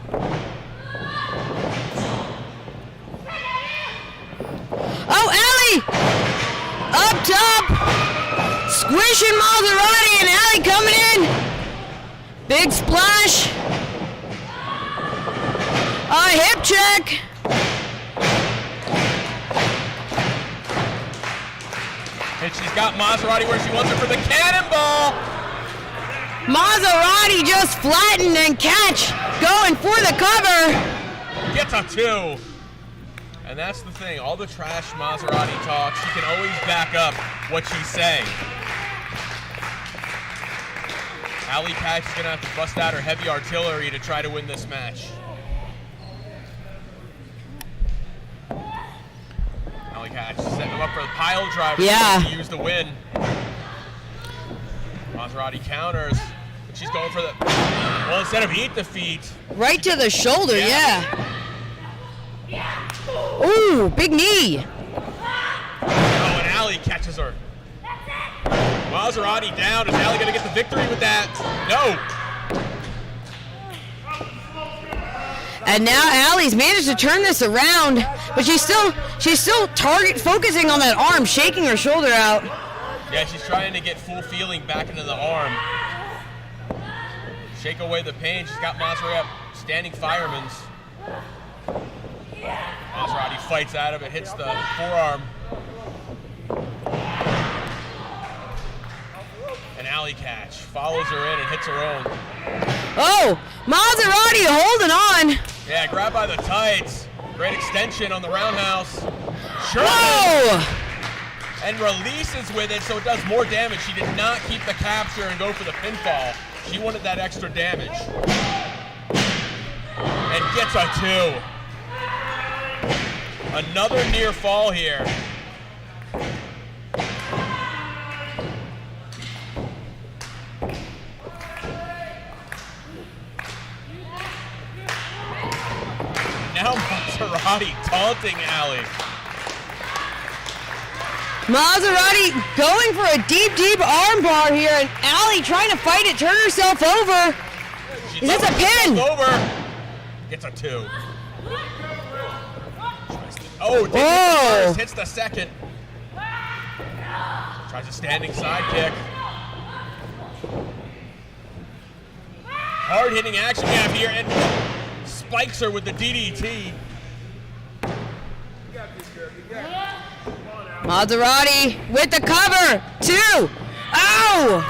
Oh, Alley! Up top! Squishing Maserati, and Alley coming in. Big splash. A hip check. And she's got Maserati where she wants her for the cannonball. Maserati just flattened, and Catch going for the cover. Gets a 2. And that's the thing, all the trash Maserati talk, she can always back up what she's saying. Alley Catch is gonna have to bust out her heavy artillery to try to win this match. Alley Catch setting him up for the pile driver to use the win. Maserati counters, but she's going for the, well, instead of eat the feet. Right to the shoulder, yeah. Ooh, big knee. Oh, and Allie catches her. Maserati down. Is Allie going to get the victory with that? No. And now Allie's managed to turn this around, but she's still focusing on that arm, shaking her shoulder out. Yeah, she's trying to get full feeling back into the arm. Shake away the pain. She's got Maserati up, standing fireman's. Maserati fights out of it, hits the forearm. An alley catch, follows her in and hits her own. Oh, Maserati holding on. Yeah, grab by the tights. Great extension on the roundhouse. Whoa! And releases with it, so it does more damage. She did not keep the capture and go for the pinfall. She wanted that extra damage. And gets a 2. Another near fall here. Now Maserati taunting Allie. Maserati going for a deep arm bar here, and Allie trying to fight it, turn herself over. She Is this a pin? Over. Gets a 2. Oh, did hit the first, hits the second. Tries a standing side kick. Hard hitting action we have here, and spikes her with the DDT. Maserati with the cover. 2. Ow!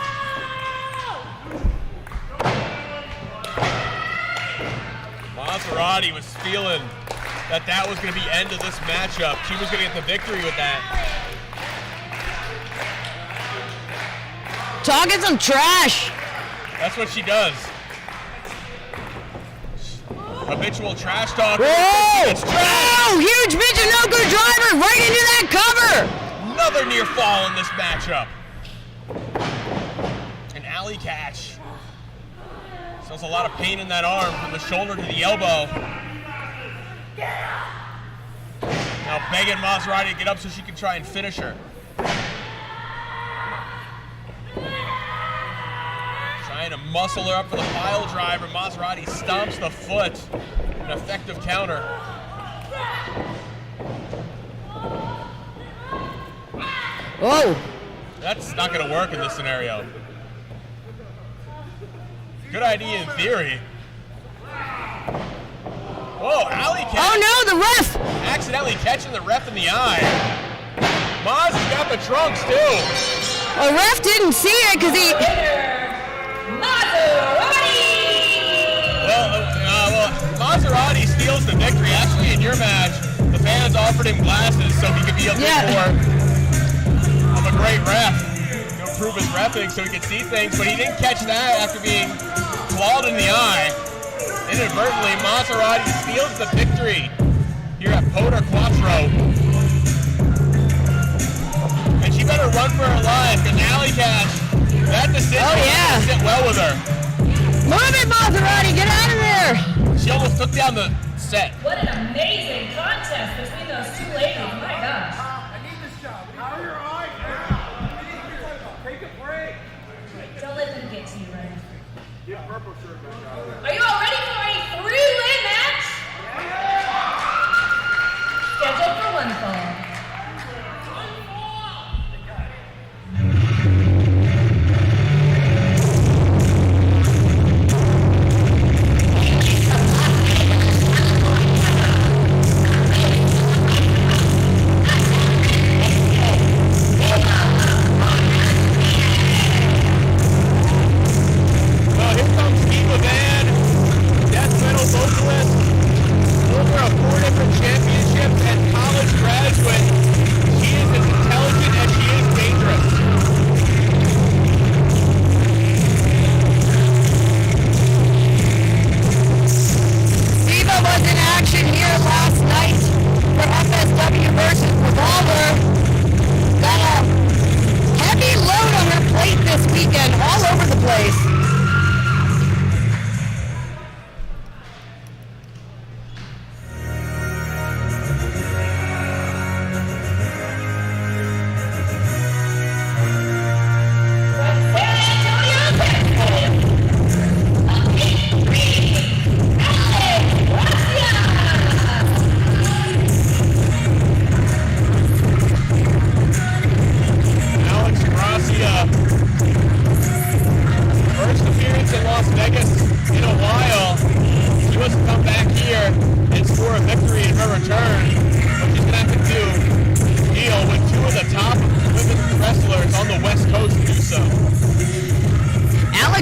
Maserati was feeling that was going to be end of this matchup. She was going to get the victory with that. Talking some trash. That's what she does. Habitual trash talk. Whoa! It's trash. Oh, huge Michinoku driver right into that cover. Another near fall in this matchup. An alley catch. Feels a lot of pain in that arm from the shoulder to the elbow. Now begging Maserati to get up so she can try and finish her. Trying to muscle her up for the pile driver. Maserati stomps the foot. An effective counter. Whoa. That's not going to work in this scenario. Good idea in theory. Whoa, alley catch. Oh no, the ref. Accidentally catching the ref in the eye. Maz has got the trunks too. The ref didn't see it because he... Well, Maserati steals the victory. Actually, in your match, the fans offered him glasses so he could be a bit more of a great ref to improve his reffing so he could see things, but he didn't catch that after being clawed in the eye. Inadvertently, Maserati steals the victory here at Poder Quattro. And she better run for her life, because alley catch, that decision didn't sit well with her. Move it, Maserati, get out of there! She almost took down the set. What an amazing contest between those two ladies. My gosh. I need this job. How are your eyes now? Take a break. Don't let them get to you, Ryan. Get purple shirt back out there. Are you all ready for a 3-win match? Scheduled for 1 fall.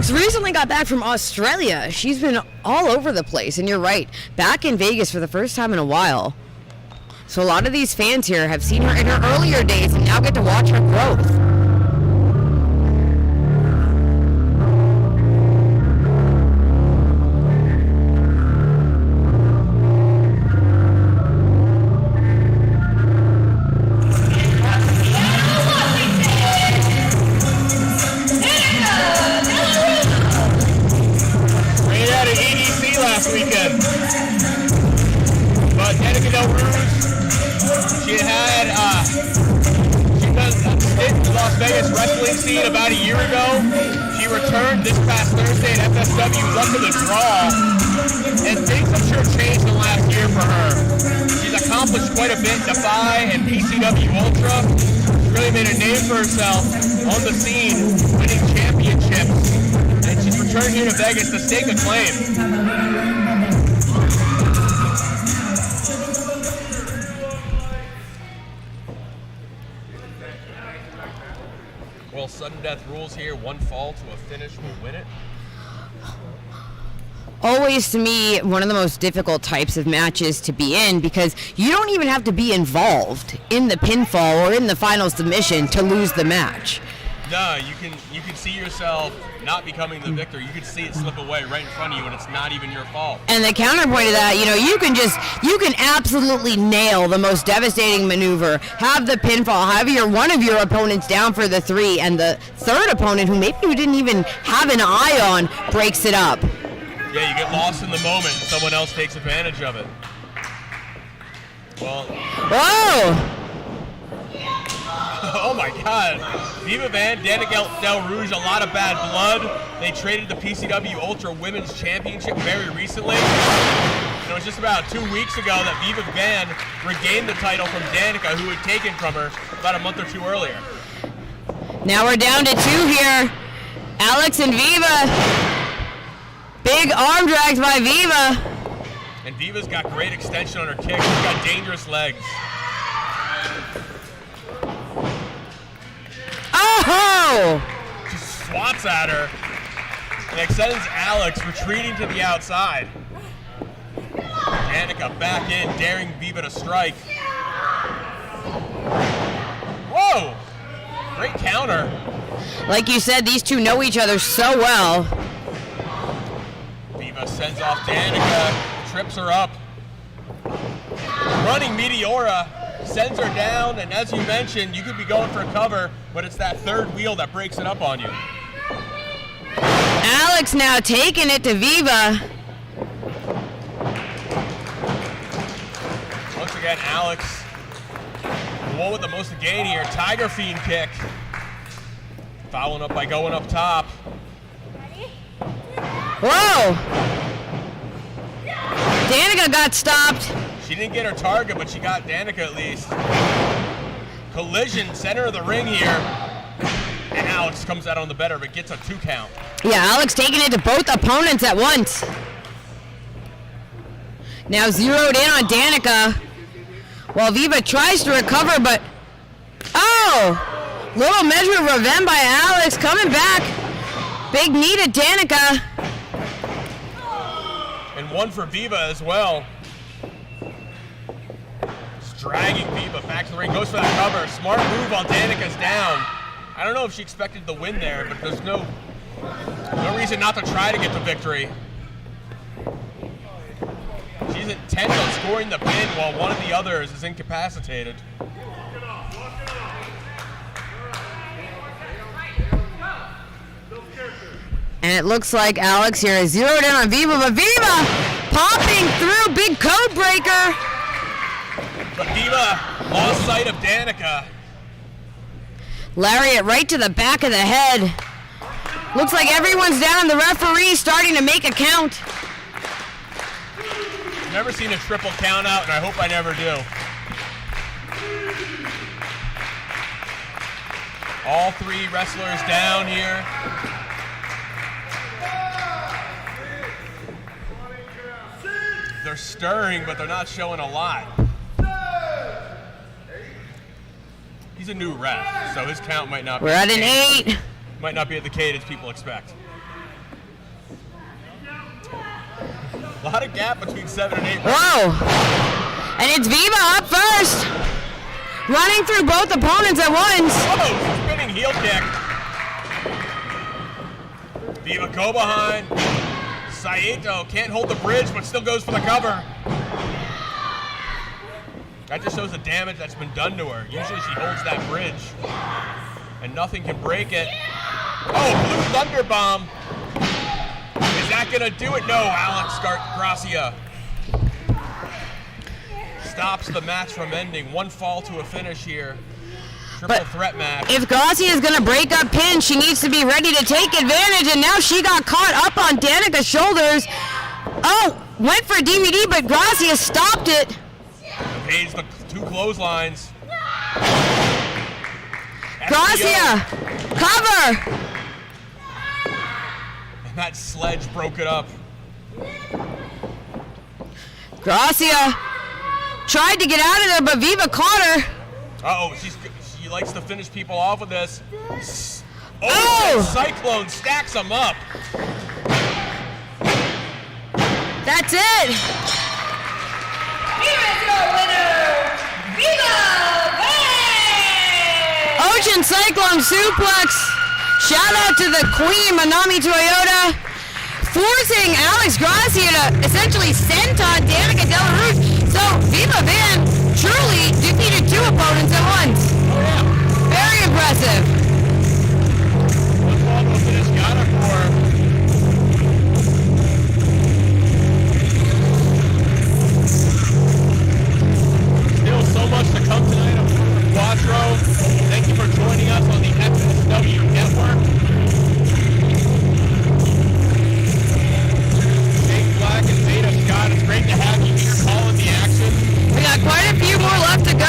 Alex recently got back from Australia. She's been all over the place, and you're right, back in Vegas for the first time in a while. So a lot of these fans here have seen her in her earlier days and now get to watch her growth. Last weekend, but Danica Del Rouge, she was in the Las Vegas wrestling scene about a year ago. She returned this past Thursday at FSW, luck of the draw, and things I'm sure changed in the last year for her. She's accomplished quite a bit in Defy and PCW Ultra. She's really made a name for herself on the scene, winning championships. And she's returned here to Vegas to stake a claim. Well, sudden death rules here. One fall to a finish will win it. Always, to me, one of the most difficult types of matches to be in, because you don't even have to be involved in the pinfall or in the final submission to lose the match. No, you can see yourself not becoming the victor. You can see it slip away right in front of you, and it's not even your fault. And the counterpoint to that, you can absolutely nail the most devastating maneuver, have the pinfall, have one of your opponents down for the 3, and the third opponent, who maybe you didn't even have an eye on, breaks it up. Yeah, you get lost in the moment, and someone else takes advantage of it. Well. Whoa! Oh my God. Viva Van, Danica Del Rouge, a lot of bad blood. They traded the PCW Ultra Women's Championship very recently. And it was just about 2 weeks ago that Viva Van regained the title from Danica, who had taken from her about a month or two earlier. Now we're down to 2 here. Alex and Viva. Big arm drags by Viva. And Viva's got great extension on her kick. She's got dangerous legs. Oh! She swats at her and extends Alex, retreating to the outside. Danica back in, daring Viva to strike. Whoa! Great counter. Like you said, these two know each other so well. Viva sends off Danica, trips her up. Running Meteora sends her down, and as you mentioned, you could be going for a cover, but it's that third wheel that breaks it up on you. Alex now taking it to Viva. Once again, Alex, the one with the most to gain here. Tiger Fiend kick. Following up by going up top. Whoa! Danica got stopped. She didn't get her target, but she got Danica at least. Collision, center of the ring here. And Alex comes out on the better, but gets a 2 count. Yeah, Alex taking it to both opponents at once. Now zeroed in on Danica. While Viva tries to recover, but... Oh! Little measure of revenge by Alex, coming back. Big knee to Danica. And one for Viva as well. Just dragging Viva back to the ring, goes for that cover. Smart move while Danica's down. I don't know if she expected the win there, but there's no reason not to try to get the victory. She's intent on scoring the pin while one of the others is incapacitated. And it looks like Alex here is zeroed in on Viva, but Viva popping through, big code breaker. But Viva lost sight of Danica. Lariat right to the back of the head. Looks like everyone's down. The referee starting to make a count. Never seen a triple count out, and I hope I never do. All 3 wrestlers down here. They're stirring, but they're not showing a lot. He's a new ref, so his count might not be. We're at an 8. Might not be at the cadence people expect. lot of gap between 7 and 8. Whoa! And it's Viva up first, running through both opponents at once. Oh, spinning heel kick. Viva go behind. Saito can't hold the bridge, but still goes for the cover. That just shows the damage that's been done to her. Usually she holds that bridge, and nothing can break it. Oh, blue thunder bomb. Is that gonna do it? No, Alex Gracia stops the match from ending. One fall to a finish here. Triple threat match. If Gracia is going to break up pin, she needs to be ready to take advantage, and now she got caught up on Danica's shoulders. Oh, went for DVD, but Gracia stopped it. Pays the 2 clotheslines. Gracia, cover. And that sledge broke it up. Gracia tried to get out of there, but Viva caught her. Uh-oh, she likes to finish people off with this. Oh! Cyclone stacks them up. That's it. Here is your winner, Viva Bay! Ocean Cyclone Suplex. Shout out to the Queen, Manami Toyota, forcing Alex Gracia to essentially senton Danica Del Rouge. So Viva Van truly defeated 2 opponents at once. Very impressive. One fall to a finish got her for. Still so much to come tonight. I'm Quattro. Thank you for joining us on the FSW Network. Jake Black and Zeta Scott, it's great to have you here calling the action. We got quite a few more left to go.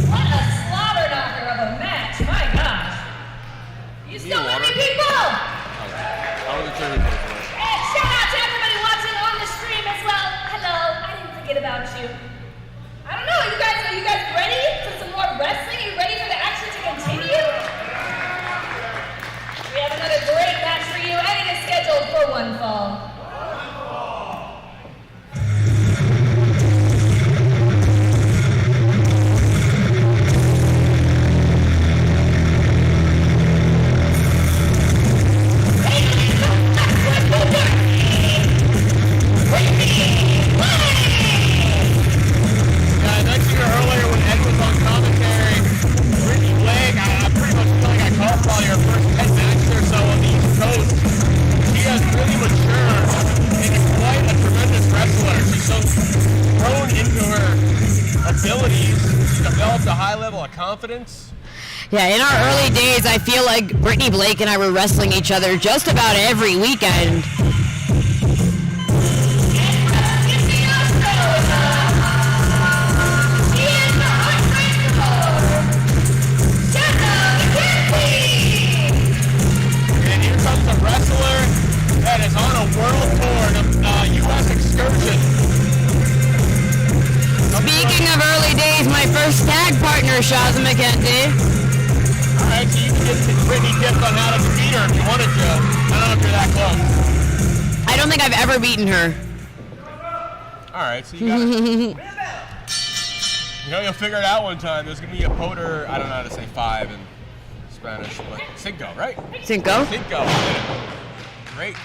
What a slaughter knocker of a match, my gosh. You still with me, people? And shout out to everybody watching on the stream as well. Hello, I didn't forget about you. I don't know, are you guys ready for some more wrestling? Are you ready for the action to continue? We have another great match for you, and it is scheduled for 1 fall. Confidence. Yeah, in our early days, I feel like Brittany Blake and I were wrestling each other just about every weekend. And here comes a wrestler that is on a world tour, U.S. excursion. Speaking of early days, my first tag partner, Shaza McKenzie. Alright, so you can get Brittany tips on how to defeat her if you wanted to. I don't know if you're that close. I don't think I've ever beaten her. Alright, so you got you'll figure it out one time. There's going to be a Poder, I don't know how to say 5 in Spanish, but Cinco, right? Cinco. Cinco. Great.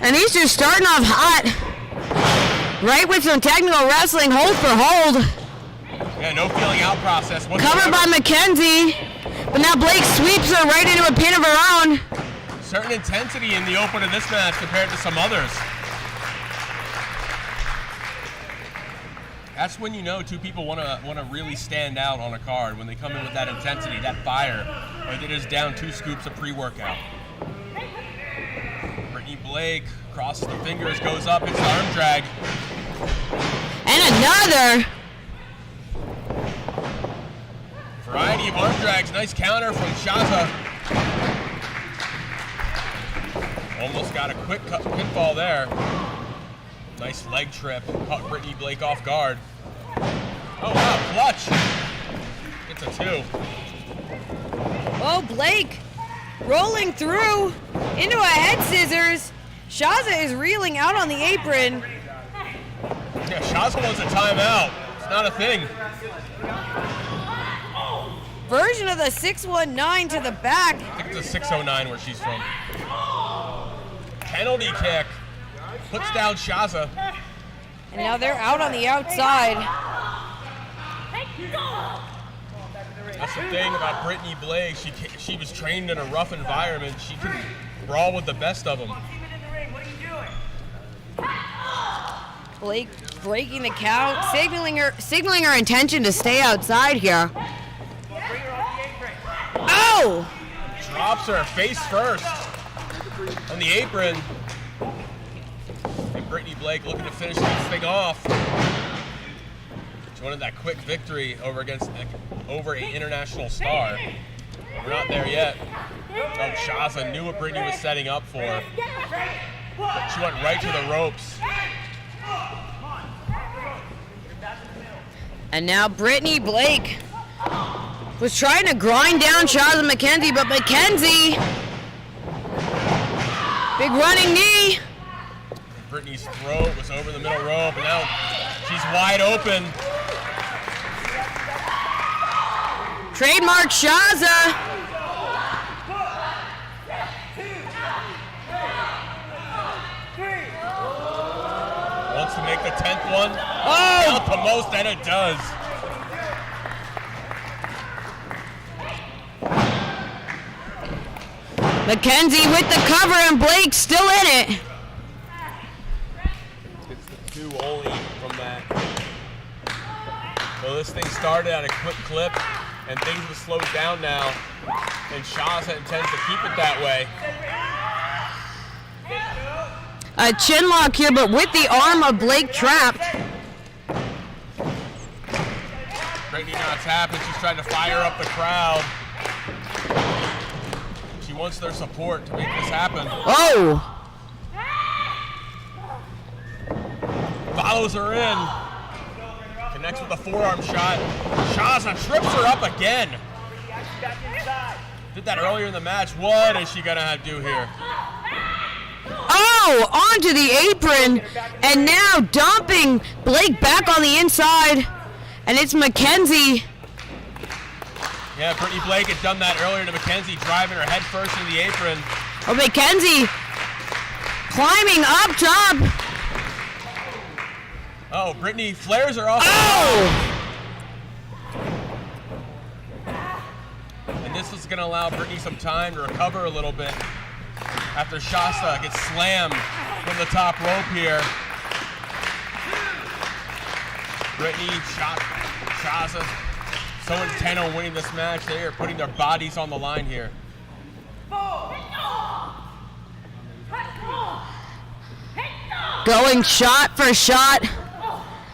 And these two starting off hot. Right with some technical wrestling, hold for hold. Yeah, no feeling out process whatsoever. Covered by McKenzie, but now Blake sweeps her right into a pin of her own. Certain intensity in the open of this match compared to some others. That's when you know 2 people want to really stand out on a card, when they come in with that intensity, that fire, or they just down 2 scoops of pre-workout. Brittany Blake crosses the fingers, goes up, it's an arm drag. And another. Variety of arm drags, nice counter from Shaza. Almost got a quick pinfall there. Nice leg trip, caught Brittany Blake off guard. Oh wow, clutch. That's a 2. Oh, Blake rolling through into a head scissors. Shaza is reeling out on the apron. Yeah, Shaza wants a timeout. It's not a thing. Version of the 619 to the back. I think it's a 609 where she's from. Penalty kick. Puts down Shaza. And now they're out on the outside. That's the thing about Brittany Blake. She was trained in a rough environment. She can brawl with the best of them. Blake breaking the count, signaling her intention to stay outside here. Oh! Drops her face first on the apron. And Brittany Blake looking to finish this thing off. She wanted that quick victory over an international star. We're not there yet. Oh, Shaza knew what Brittany was setting up for. She went right to the ropes. And now Brittany Blake was trying to grind down Shaza McKenzie, but McKenzie, big running knee. Brittany's throat was over the middle rope, and now she's wide open. Trademark Shaza. Wants to make the 10th one. Oh! Not the most, and it does. McKenzie with the cover and Blake still in it. It's the 2 only from that. So this thing started at a quick clip, and things have slowed down now, and Shaza intends to keep it that way. A chin lock here, but with the arm of Blake trapped. Brittany knots happen. She's trying to fire up the crowd. She wants their support to make this happen. Oh! Follows her in. Connects with a forearm shot. Shaza trips her up again. Did that earlier in the match. What is she gonna have to do here? Oh, onto the apron, and now dumping Blake back on the inside, and it's McKenzie. Yeah, Brittany Blake had done that earlier to McKenzie, driving her head first into the apron. Oh, McKenzie climbing up top. Oh, Brittany flares her off. Oh! And this is gonna allow Brittany some time to recover a little bit after Shaza gets slammed from the top rope here. Brittany, Shaza, so intent on winning this match. They are putting their bodies on the line here. Going shot for shot,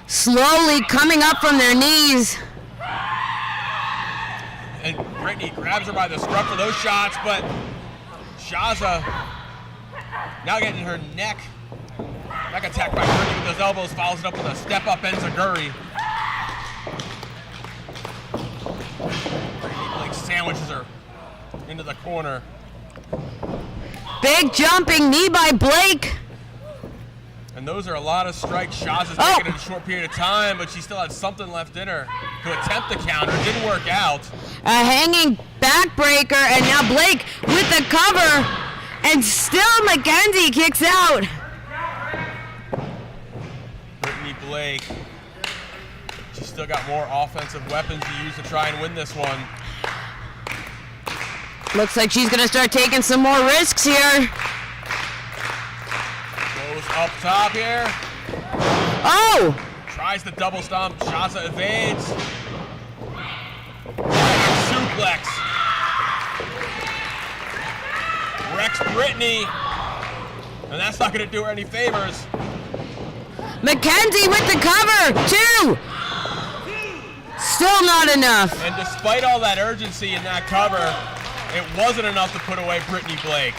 slowly coming up from their knees. And Brittany grabs her by the scruff for those shots, but Shaza now getting her neck attacked by Brittany with those elbows, follows it up with a step-up enziguri. Brittany Blake sandwiches her into the corner. Big jumping knee by Blake. And those are a lot of strikes. Shaza's taken in a short period of time, but she still had something left in her to attempt the counter. It didn't work out. A hanging backbreaker, and now Blake with the cover, and still McKenzie kicks out. Brittany Blake, she's still got more offensive weapons to use to try and win this one. Looks like she's gonna start taking some more risks here. Goes up top here. Oh! Tries the double stomp. Shaza evades. Suplex. Wrecks Brittany. And that's not going to do her any favors. McKenzie with the cover. 2. Still not enough. And despite all that urgency in that cover, it wasn't enough to put away Brittany Blake.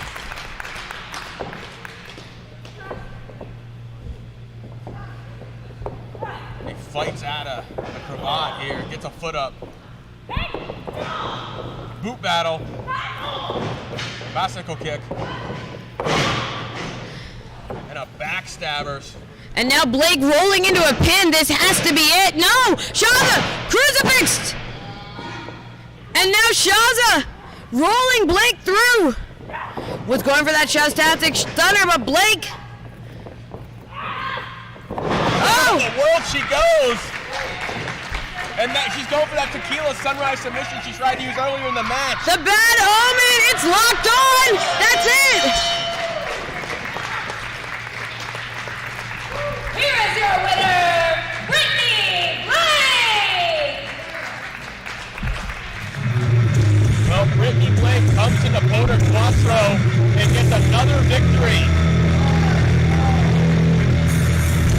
He fights out a cravat here, gets a foot up. Boot battle. Bicycle kick. And a backstabbers. And now Blake rolling into a pin. This has to be it. No! Shaza! Crucifix! And now Shaza rolling Blake through. Was going for that Shaztastic stunner, but Blake. Oh! The world she goes. And that she's going for that tequila sunrise submission she tried to use earlier in the match. The bad omen! It's locked on! That's it! Here is your winner, Brittany Blake! Well, Brittany Blake comes to the Poder Quattro and gets another victory.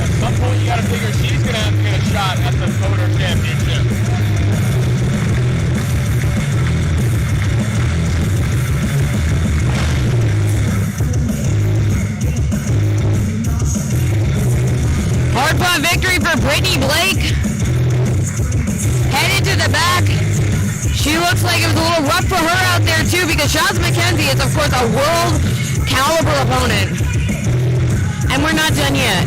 At some point, you got to figure she's going to have to get a shot at the Poder Championship. Hard-fought victory for Brittany Blake. Headed to the back. She looks like it was a little rough for her out there too, because Shaz McKenzie is of course a world caliber opponent. And we're not done yet.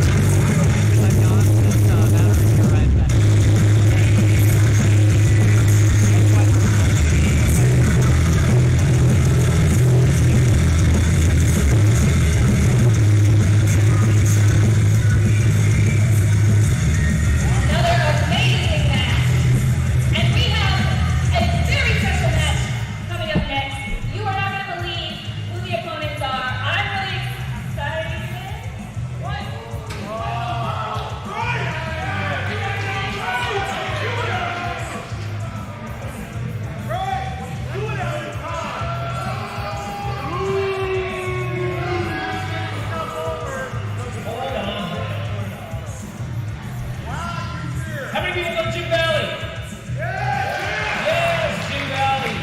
Another amazing match. And we have a very special match coming up next. You are not going to believe who the opponents are. I'm really excited. What? How many people know Jim Valley? Yes, Jim Valley.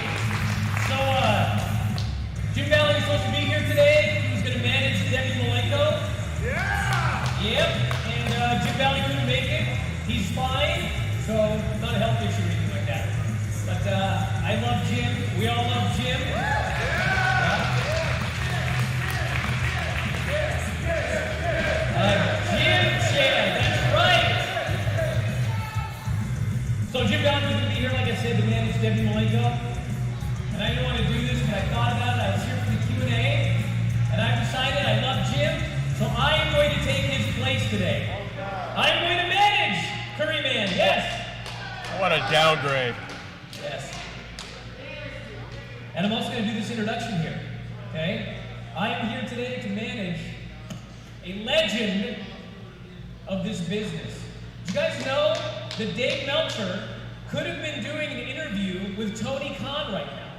So, Jim Valley was supposed to be here today. He was going to manage Debbie Malenko. Yeah! Yep, and Jim Valley couldn't make it. He's fine, so not a health issue or anything like that. But I love Jim. We all love Jim. Jim Chan, that's right. So Jim Valley was going to be here, like I said, to manage Debbie Malenko. And I didn't want to do this, but I thought about it. I was here for the Q&A, and I decided I love Jim, so I am going to take his place today. I am going to manage Curryman, yes. What a downgrade. Yes. And I'm also going to do this introduction here, okay? I am here today to manage a legend of this business. Do you guys know that Dave Meltzer could have been doing an interview with Tony Khan right now,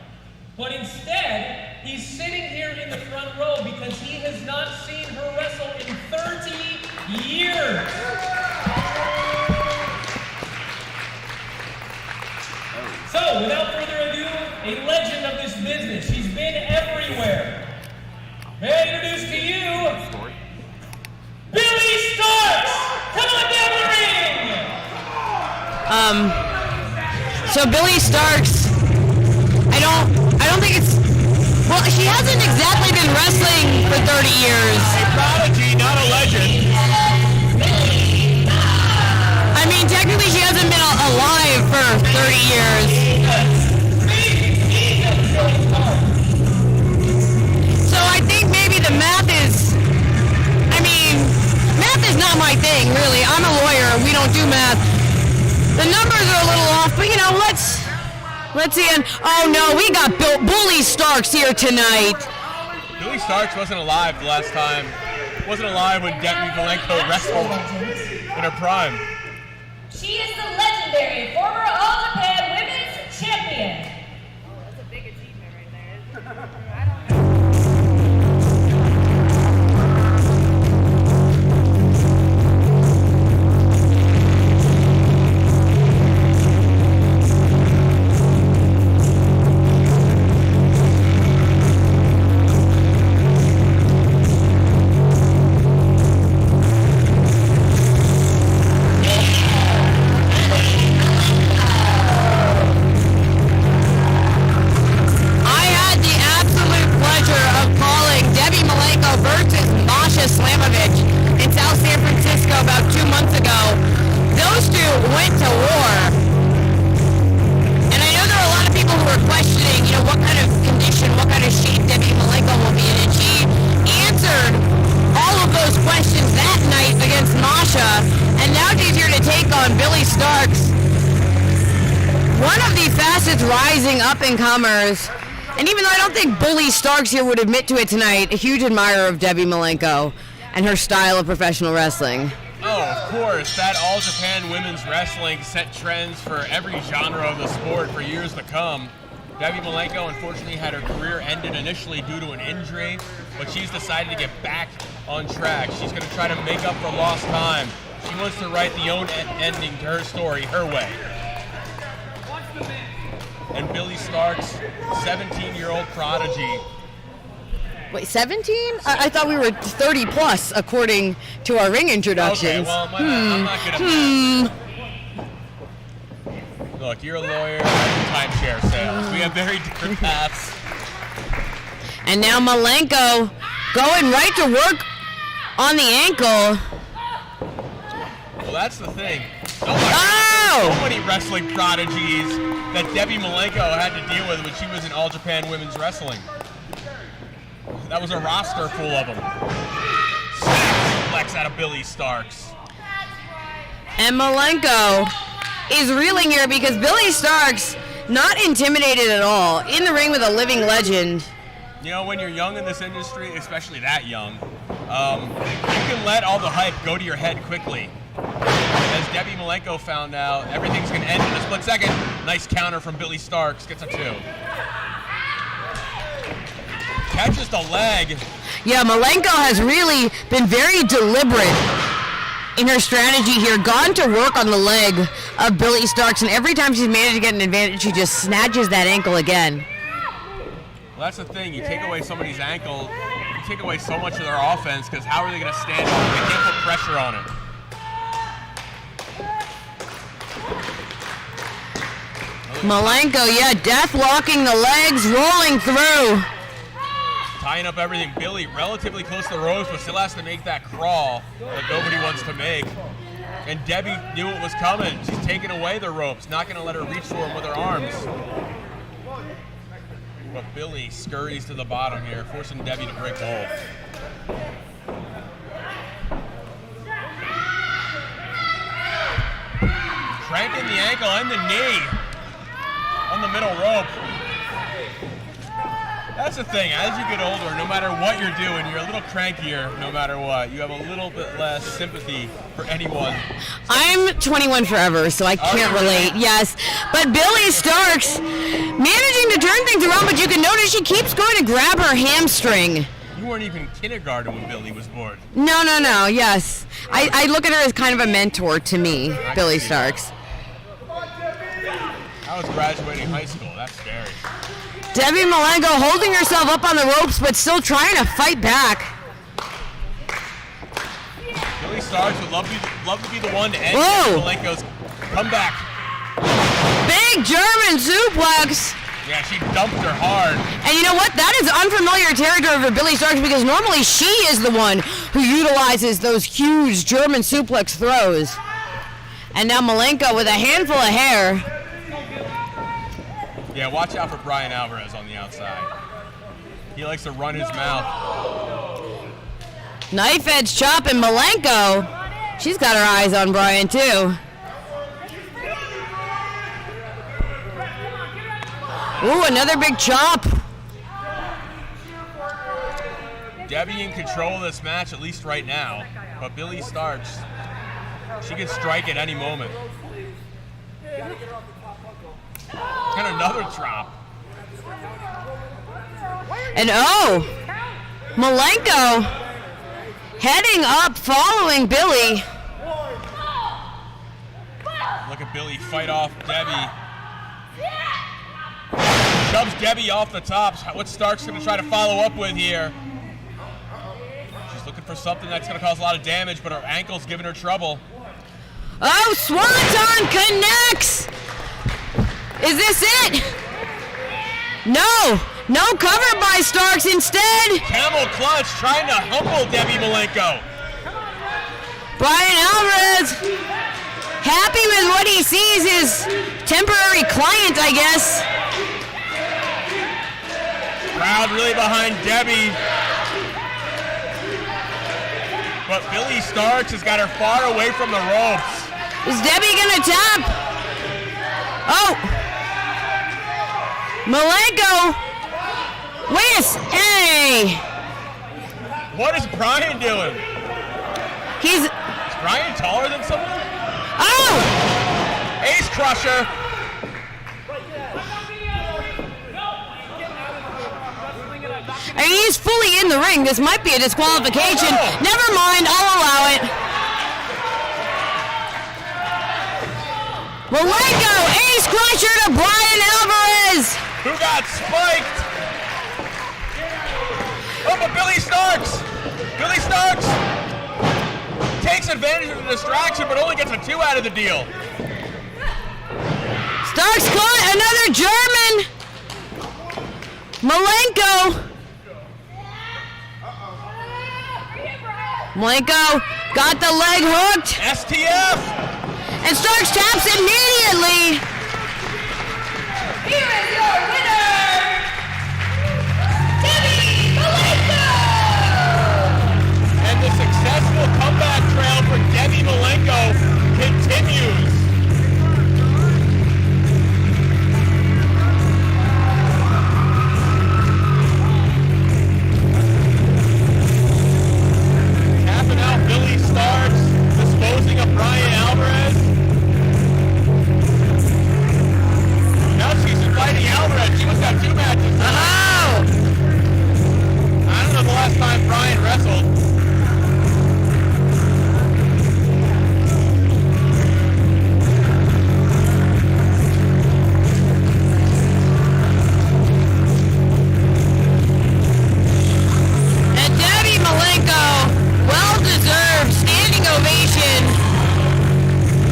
but instead, he's sitting here in the front row because he has not seen her wrestle in 30 years. So, without further ado, a legend of this business. She's been everywhere. May I introduce to you, Billy Starks! Come on down the ring! So Billy Starks, I don't think it's, well, she hasn't exactly been wrestling for 30 years. A prodigy, not a legend. I mean, technically she hasn't been alive for 30 years. So I think maybe the math is, math is not my thing, really. I'm a lawyer. We don't do math. The numbers are a little off, but let's see. Oh no, we got Bully Starks here tonight. Billy Starks wasn't alive the last time. Wasn't alive when Debbie Malenko wrestled in her prime. She is the legendary former All Japan Women's Champion. That's a big achievement right there. I don't know. and Billy Starks. One of the fastest rising up-and-comers. And even though I don't think Billy Starks here would admit to it tonight, a huge admirer of Debbie Malenko and her style of professional wrestling. Oh, of course. That All Japan Women's Wrestling set trends for every genre of the sport for years to come. Debbie Malenko, unfortunately, had her career ended initially due to an injury, but she's decided to get back on track. She's going to try to make up for lost time. She wants to write the own ending to her story her way. And Billy Starks, 17-year-old prodigy. Wait, 17? I thought we were 30 plus, according to our ring introductions. Okay, well, I'm not good at that. Look, you're a lawyer, I'm timeshare sales. We have very different paths. And now Malenko going right to work on the ankle. Well, that's the thing. So many wrestling prodigies that Debbie Malenko had to deal with when she was in All Japan Women's Wrestling. That was a roster full of them. Flex out of Billy Starks. And Malenko is reeling here because Billy Starks, not intimidated at all, in the ring with a living legend. You know, when you're young in this industry, especially that young, you can let all the hype go to your head quickly. As Debbie Malenko found out, everything's going to end in a split second. Nice counter from Billy Starks, gets a 2. Catches the leg. Yeah, Malenko has really been very deliberate in her strategy here, gone to work on the leg of Billy Starks, and every time she's managed to get an advantage, she just snatches that ankle again. Well, that's the thing. You take away somebody's ankle, you take away so much of their offense, because how are they going to stand on it? They can't put pressure on it. Malenko, yeah, death locking the legs, rolling through. Tying up everything. Billy relatively close to the ropes, but still has to make that crawl that nobody wants to make. And Debbie knew it was coming. She's taking away the ropes, not going to let her reach for him with her arms. But Billy scurries to the bottom here, forcing Debbie to break the hold. Cranking the ankle and the knee on the middle rope. That's the thing, as you get older, no matter what you're doing, you're a little crankier no matter what. You have a little bit less sympathy for anyone. I'm 21 forever, so I can't relate, yes. But Billy Starks managing to turn things around, but you can notice she keeps going to grab her hamstring. You weren't even in kindergarten when Billy was born. No, yes. I look at her as kind of a mentor to me, Billy Starks. I was graduating high school, that's scary. Debbie Malenko holding herself up on the ropes, but still trying to fight back. Billy Starks would love to be the one to end Malenko's comeback. Big German suplex. Yeah, she dumped her hard. And you know what? That is unfamiliar territory for Billy Starks because normally she is the one who utilizes those huge German suplex throws. And now Malenko with a handful of hair. Yeah, watch out for Brian Alvarez on the outside. He likes to run his mouth. Knife edge chop, and Malenko, she's got her eyes on Brian too. Ooh, another big chop. Debbie in control of this match, at least right now. But Billy Starks, she can strike at any moment. And another drop. And Malenko heading up, following Billy. Look at Billy fight off Debbie. Shoves Debbie off the top. What's Starks going to try to follow up with here? She's looking for something that's going to cause a lot of damage, but her ankle's giving her trouble. Oh, Swanton connects. Is this it? No cover by Starks instead. Camel clutch trying to humble Debbie Malenko. Brian Alvarez happy with what he sees, his temporary client, I guess. Crowd really behind Debbie. But Billy Starks has got her far away from the ropes. Is Debbie gonna tap? Oh! Malenko! Wait hey! What is Brian doing? He's... Is Brian taller than someone? Oh! Ace crusher. And he's fully in the ring. This might be a disqualification. Oh. Never mind, I'll allow it. Malenko, ace crusher to Brian Alvarez. Who got spiked? Oh, but Billy Starks takes advantage of the distraction, but only gets a 2 out of the deal. Starks caught another German. Malenko. Malenko got the leg hooked. STF. And Starks taps immediately. Here is your winner, Debbie Malenko! And the successful comeback trail for Debbie Malenko continues. Tapping out Billy Starks, disposing of Brian Alvarez. Now she's inviting Alvarez. She must have 2 matches. Oh! I don't know the last time Brian wrestled. And Debbie Malenko, well-deserved standing ovation.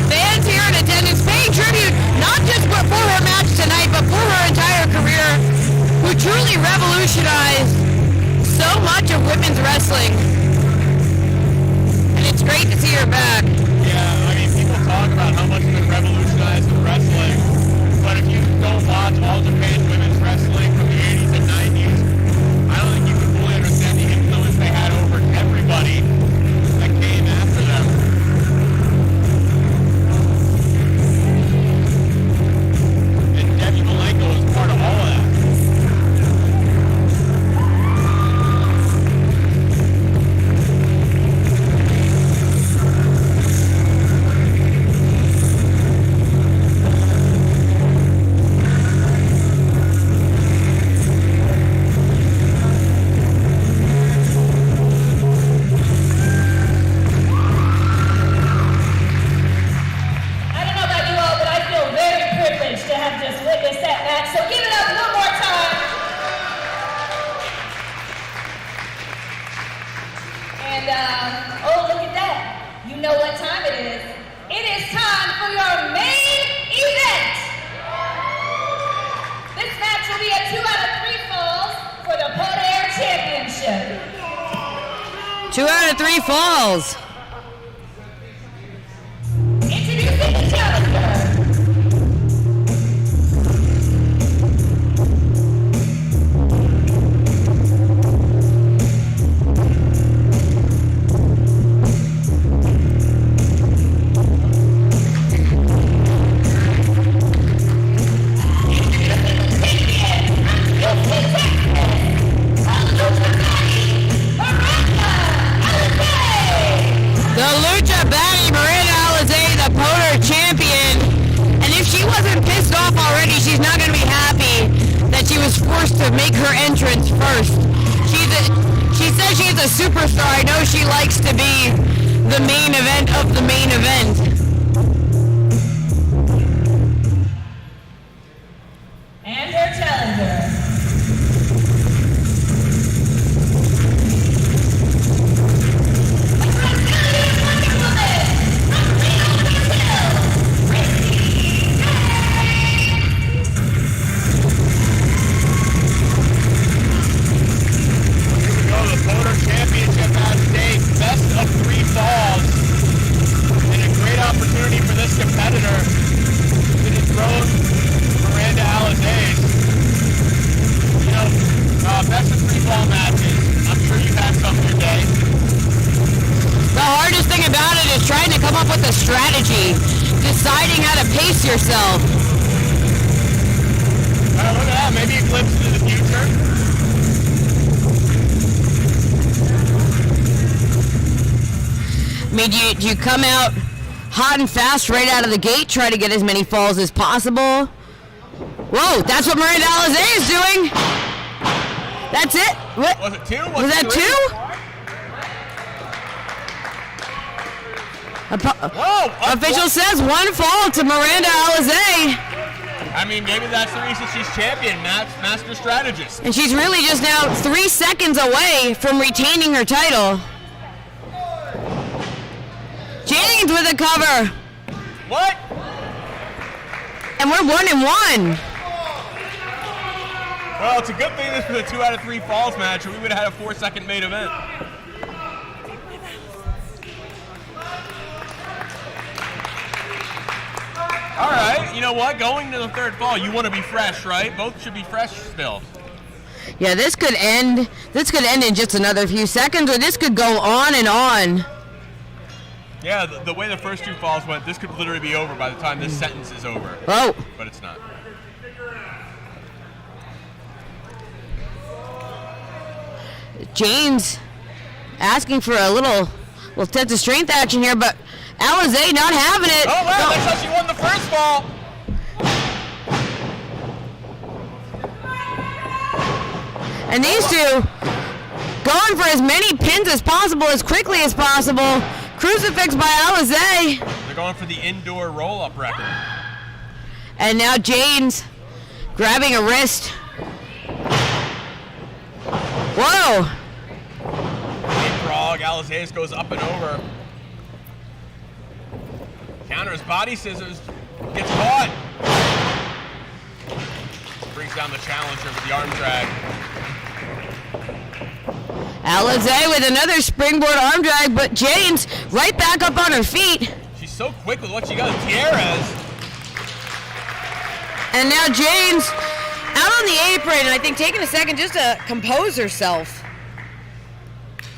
Fans here in attendance paying tribute not just for her match tonight, but for her entire career, who truly revolutionized so much of women's wrestling. And it's great to see her back. Yeah, I mean, people talk about how much has been revolutionized in wrestling, but if you don't watch All Japan women's wrestling from the 80s and 90s, I don't think you can fully understand the influence they had over everybody that came after them. And Debbie Malenko is part of all of that. I don't know about you all, but I feel very privileged to have just witnessed that match. So give it up one more time. And, oh, look at that. You know what time it is. It is time for your main event. This match will be a 2 out of 3 falls for the Podair Championship. 2 out of 3 falls. Introducing the challenger. The Lucha Baddie Miranda Alizé, the Poder champion. And if she wasn't pissed off already, she's not going to be happy that she was forced to make her entrance first. She says she's a superstar. I know she likes to be the main event of the main event. And her challenger. The Poder Championship has stayed best of 3 falls, and a great opportunity for this competitor to dethrone Miranda Alizé. You know, best of 3 fall matches. I'm sure you've had some today. The hardest thing about it is trying to come up with a strategy. deciding how to pace yourself. Look at that. Maybe a glimpse into the future. I mean, do you come out hot and fast right out of the gate, try to get as many falls as possible? Whoa, that's what Miranda Alizé is doing. That's it. What? Was it 2? Was that 2? Whoa! Official says 1 fall to Miranda Alizé. I mean, maybe that's the reason she's champion, master strategist. And she's really just now 3 seconds away from retaining her title. James with a cover. What? And we're 1-1. Well, it's a good thing this was a 2 out of 3 falls match, or we would have had a 4-second main event. All right, you know what? Going to the 3rd fall, you want to be fresh, right? Both should be fresh still. Yeah, this could end. This could end in just another few seconds, or this could go on and on. Yeah, the way the first 2 falls went, this could literally be over by the time this sentence is over. Oh. But it's not. James asking for a little test of strength action here, but Alizé not having it. Oh, wow, that's how she won the first fall. And these two going for as many pins as possible, as quickly as possible. Crucifix by Alizé. They're going for the indoor roll-up record. And now James grabbing a wrist. Whoa. Leapfrog, Alizé goes up and over. Counters, body scissors, gets caught. Brings down the challenger with the arm drag. Alizé with another springboard arm drag, but James right back up on her feet. She's so quick with what she got. Tierras. And now James out on the apron, and I think taking a second just to compose herself.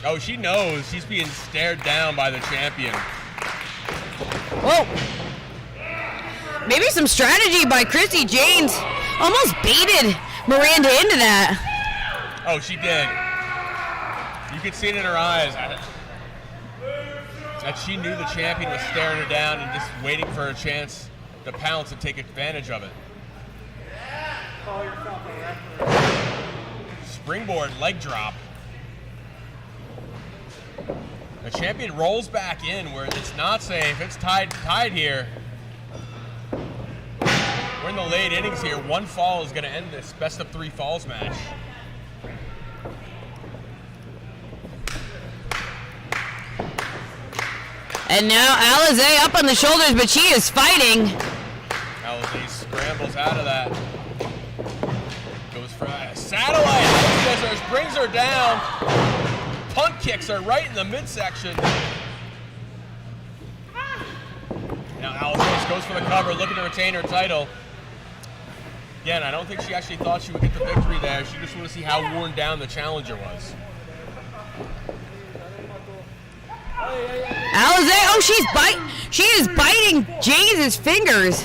Oh, she knows she's being stared down by the champion. Whoa. Maybe some strategy by Chrissy James. Almost baited Miranda into that. Oh, she did. You could see it in her eyes. That she knew the champion was staring her down and just waiting for her chance to pounce and take advantage of it. Springboard leg drop. The champion rolls back in where it's not safe. It's tied here. We're in the late innings here. 1 fall is going to end this best of 3 falls match. And now Alizé up on the shoulders, but she is fighting. Alizé scrambles out of that. Goes for a satellite. Scissors, brings her down. Punt kicks her right in the midsection. Now Alizé goes for the cover, looking to retain her title. Again, I don't think she actually thought she would get the victory there. She just wanted to see how worn down the challenger was. Alizé, oh, she is biting James's fingers.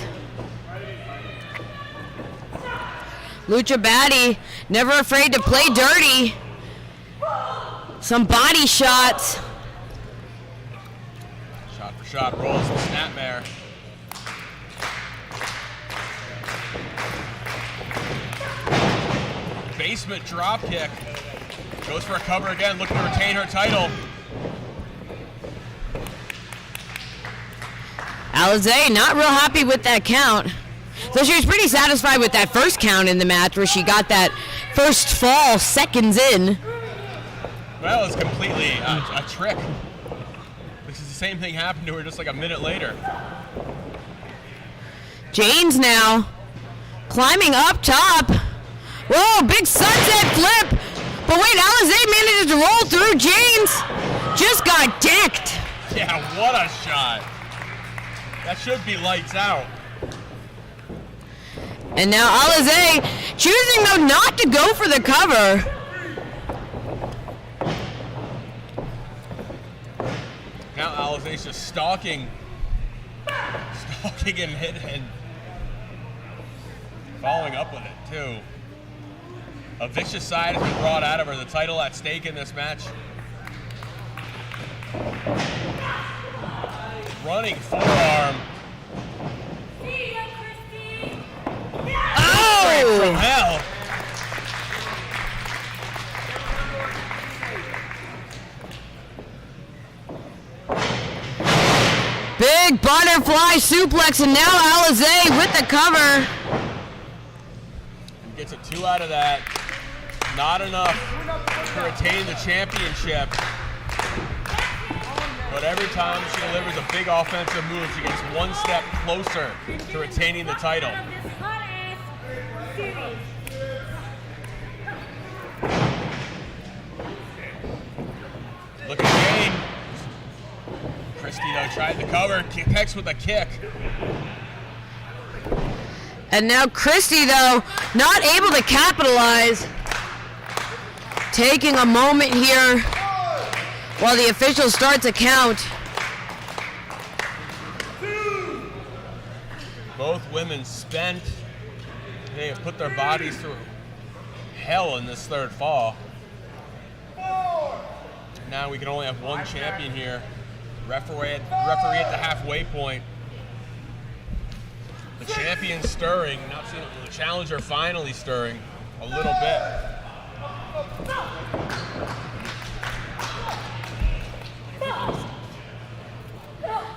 Lucha Batty, never afraid to play dirty. Some body shots. Shot for shot, rolls the snapmare. Basement drop kick. Goes for a cover again, looking to retain her title. Alizé not real happy with that count. So she was pretty satisfied with that first count in the match where she got that first fall seconds in. Well, it's completely a trick. This is the same thing happened to her just like a minute later. James now climbing up top. Whoa, big sunset flip. But wait, Alizé manages to roll through. James just got decked. Yeah, what a shot. That should be lights out. And now Alizé choosing though not to go for the cover. Now Alizé's just stalking poking him and following up with it, too. A vicious side has been brought out of her. The title at stake in this match. Running forearm. Oh! From hell. Big butterfly suplex, and now Alizé with the cover. And gets a 2 out of that. Not enough to retain the championship. But every time she delivers a big offensive move, she gets one step closer to retaining the title. Look at Jane. Christy, though, tried the cover. Kicks with a kick. And now Christy, though, not able to capitalize. Taking a moment here while the officials start to count. Both women spent. They have put their bodies through hell in this third fall. Now we can only have one champion here. Referee at the halfway point. The champion stirring. Not seeing the challenger finally stirring a little bit.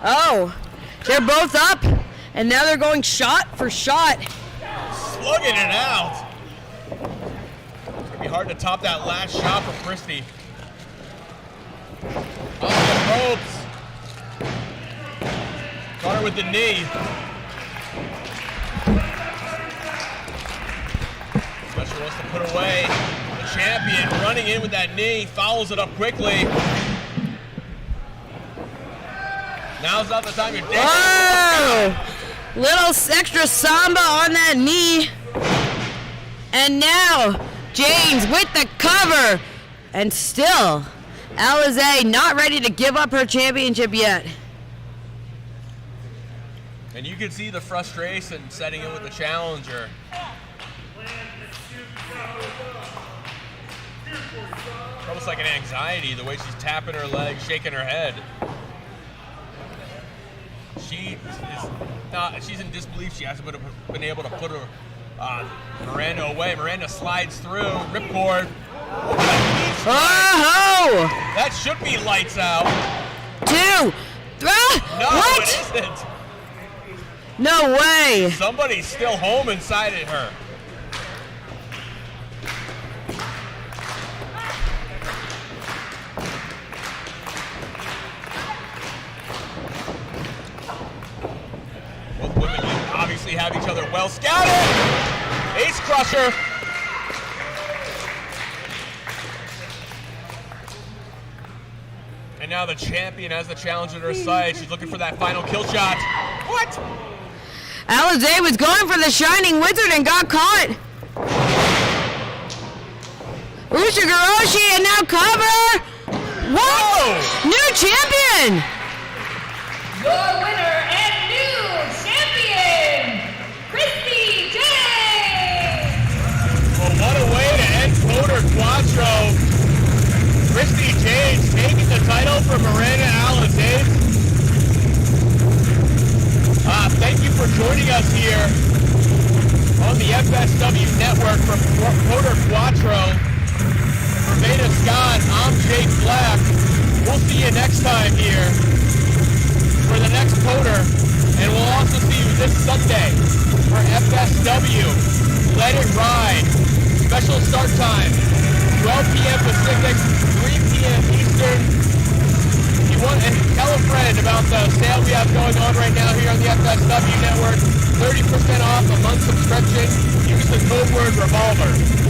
Oh, they're both up, and now they're going shot for shot. Slugging it out. It's gonna be hard to top that last shot from Christy. On the ropes. Caught her with the knee. Special wants to put away the champion, running in with that knee, follows it up quickly. Now's not the time you're dancing. Oh, little extra samba on that knee. And now, James with the cover. And still, Alizé not ready to give up her championship yet. And you can see the frustration setting in with the challenger. Almost like an anxiety, the way she's tapping her legs, shaking her head. She's in disbelief. She hasn't been able to put her Miranda away. Miranda slides through, ripcord. Oh! That should be lights out. 2, 3. No, What? it isn't. No way. Somebody's still home inside of her. Both women obviously have each other well scouted. Ace crusher. And now the champion has the challenger at her side. She's looking for that final kill shot. What? Alizé was going for the Shining Wizard and got caught. Ushigoroshi and now cover. What? Whoa! New champion. Your winner and new champion, Christy James! Well, what a way to end Coder Quattro. Christy James taking the title from Miranda Alizé. Thank you for joining us here on the FSW network from Coder Quattro. For Veda Scott, I'm Jake Black. We'll see you next time here for the next Coder. And we'll also see you this Sunday for FSW. Let It Ride. Special start time, 12 p.m. Pacific, 3 p.m. Eastern. And tell a friend about the sale we have going on right now here on the FSW network. 30% off a month subscription. Use the code word REVOLVER.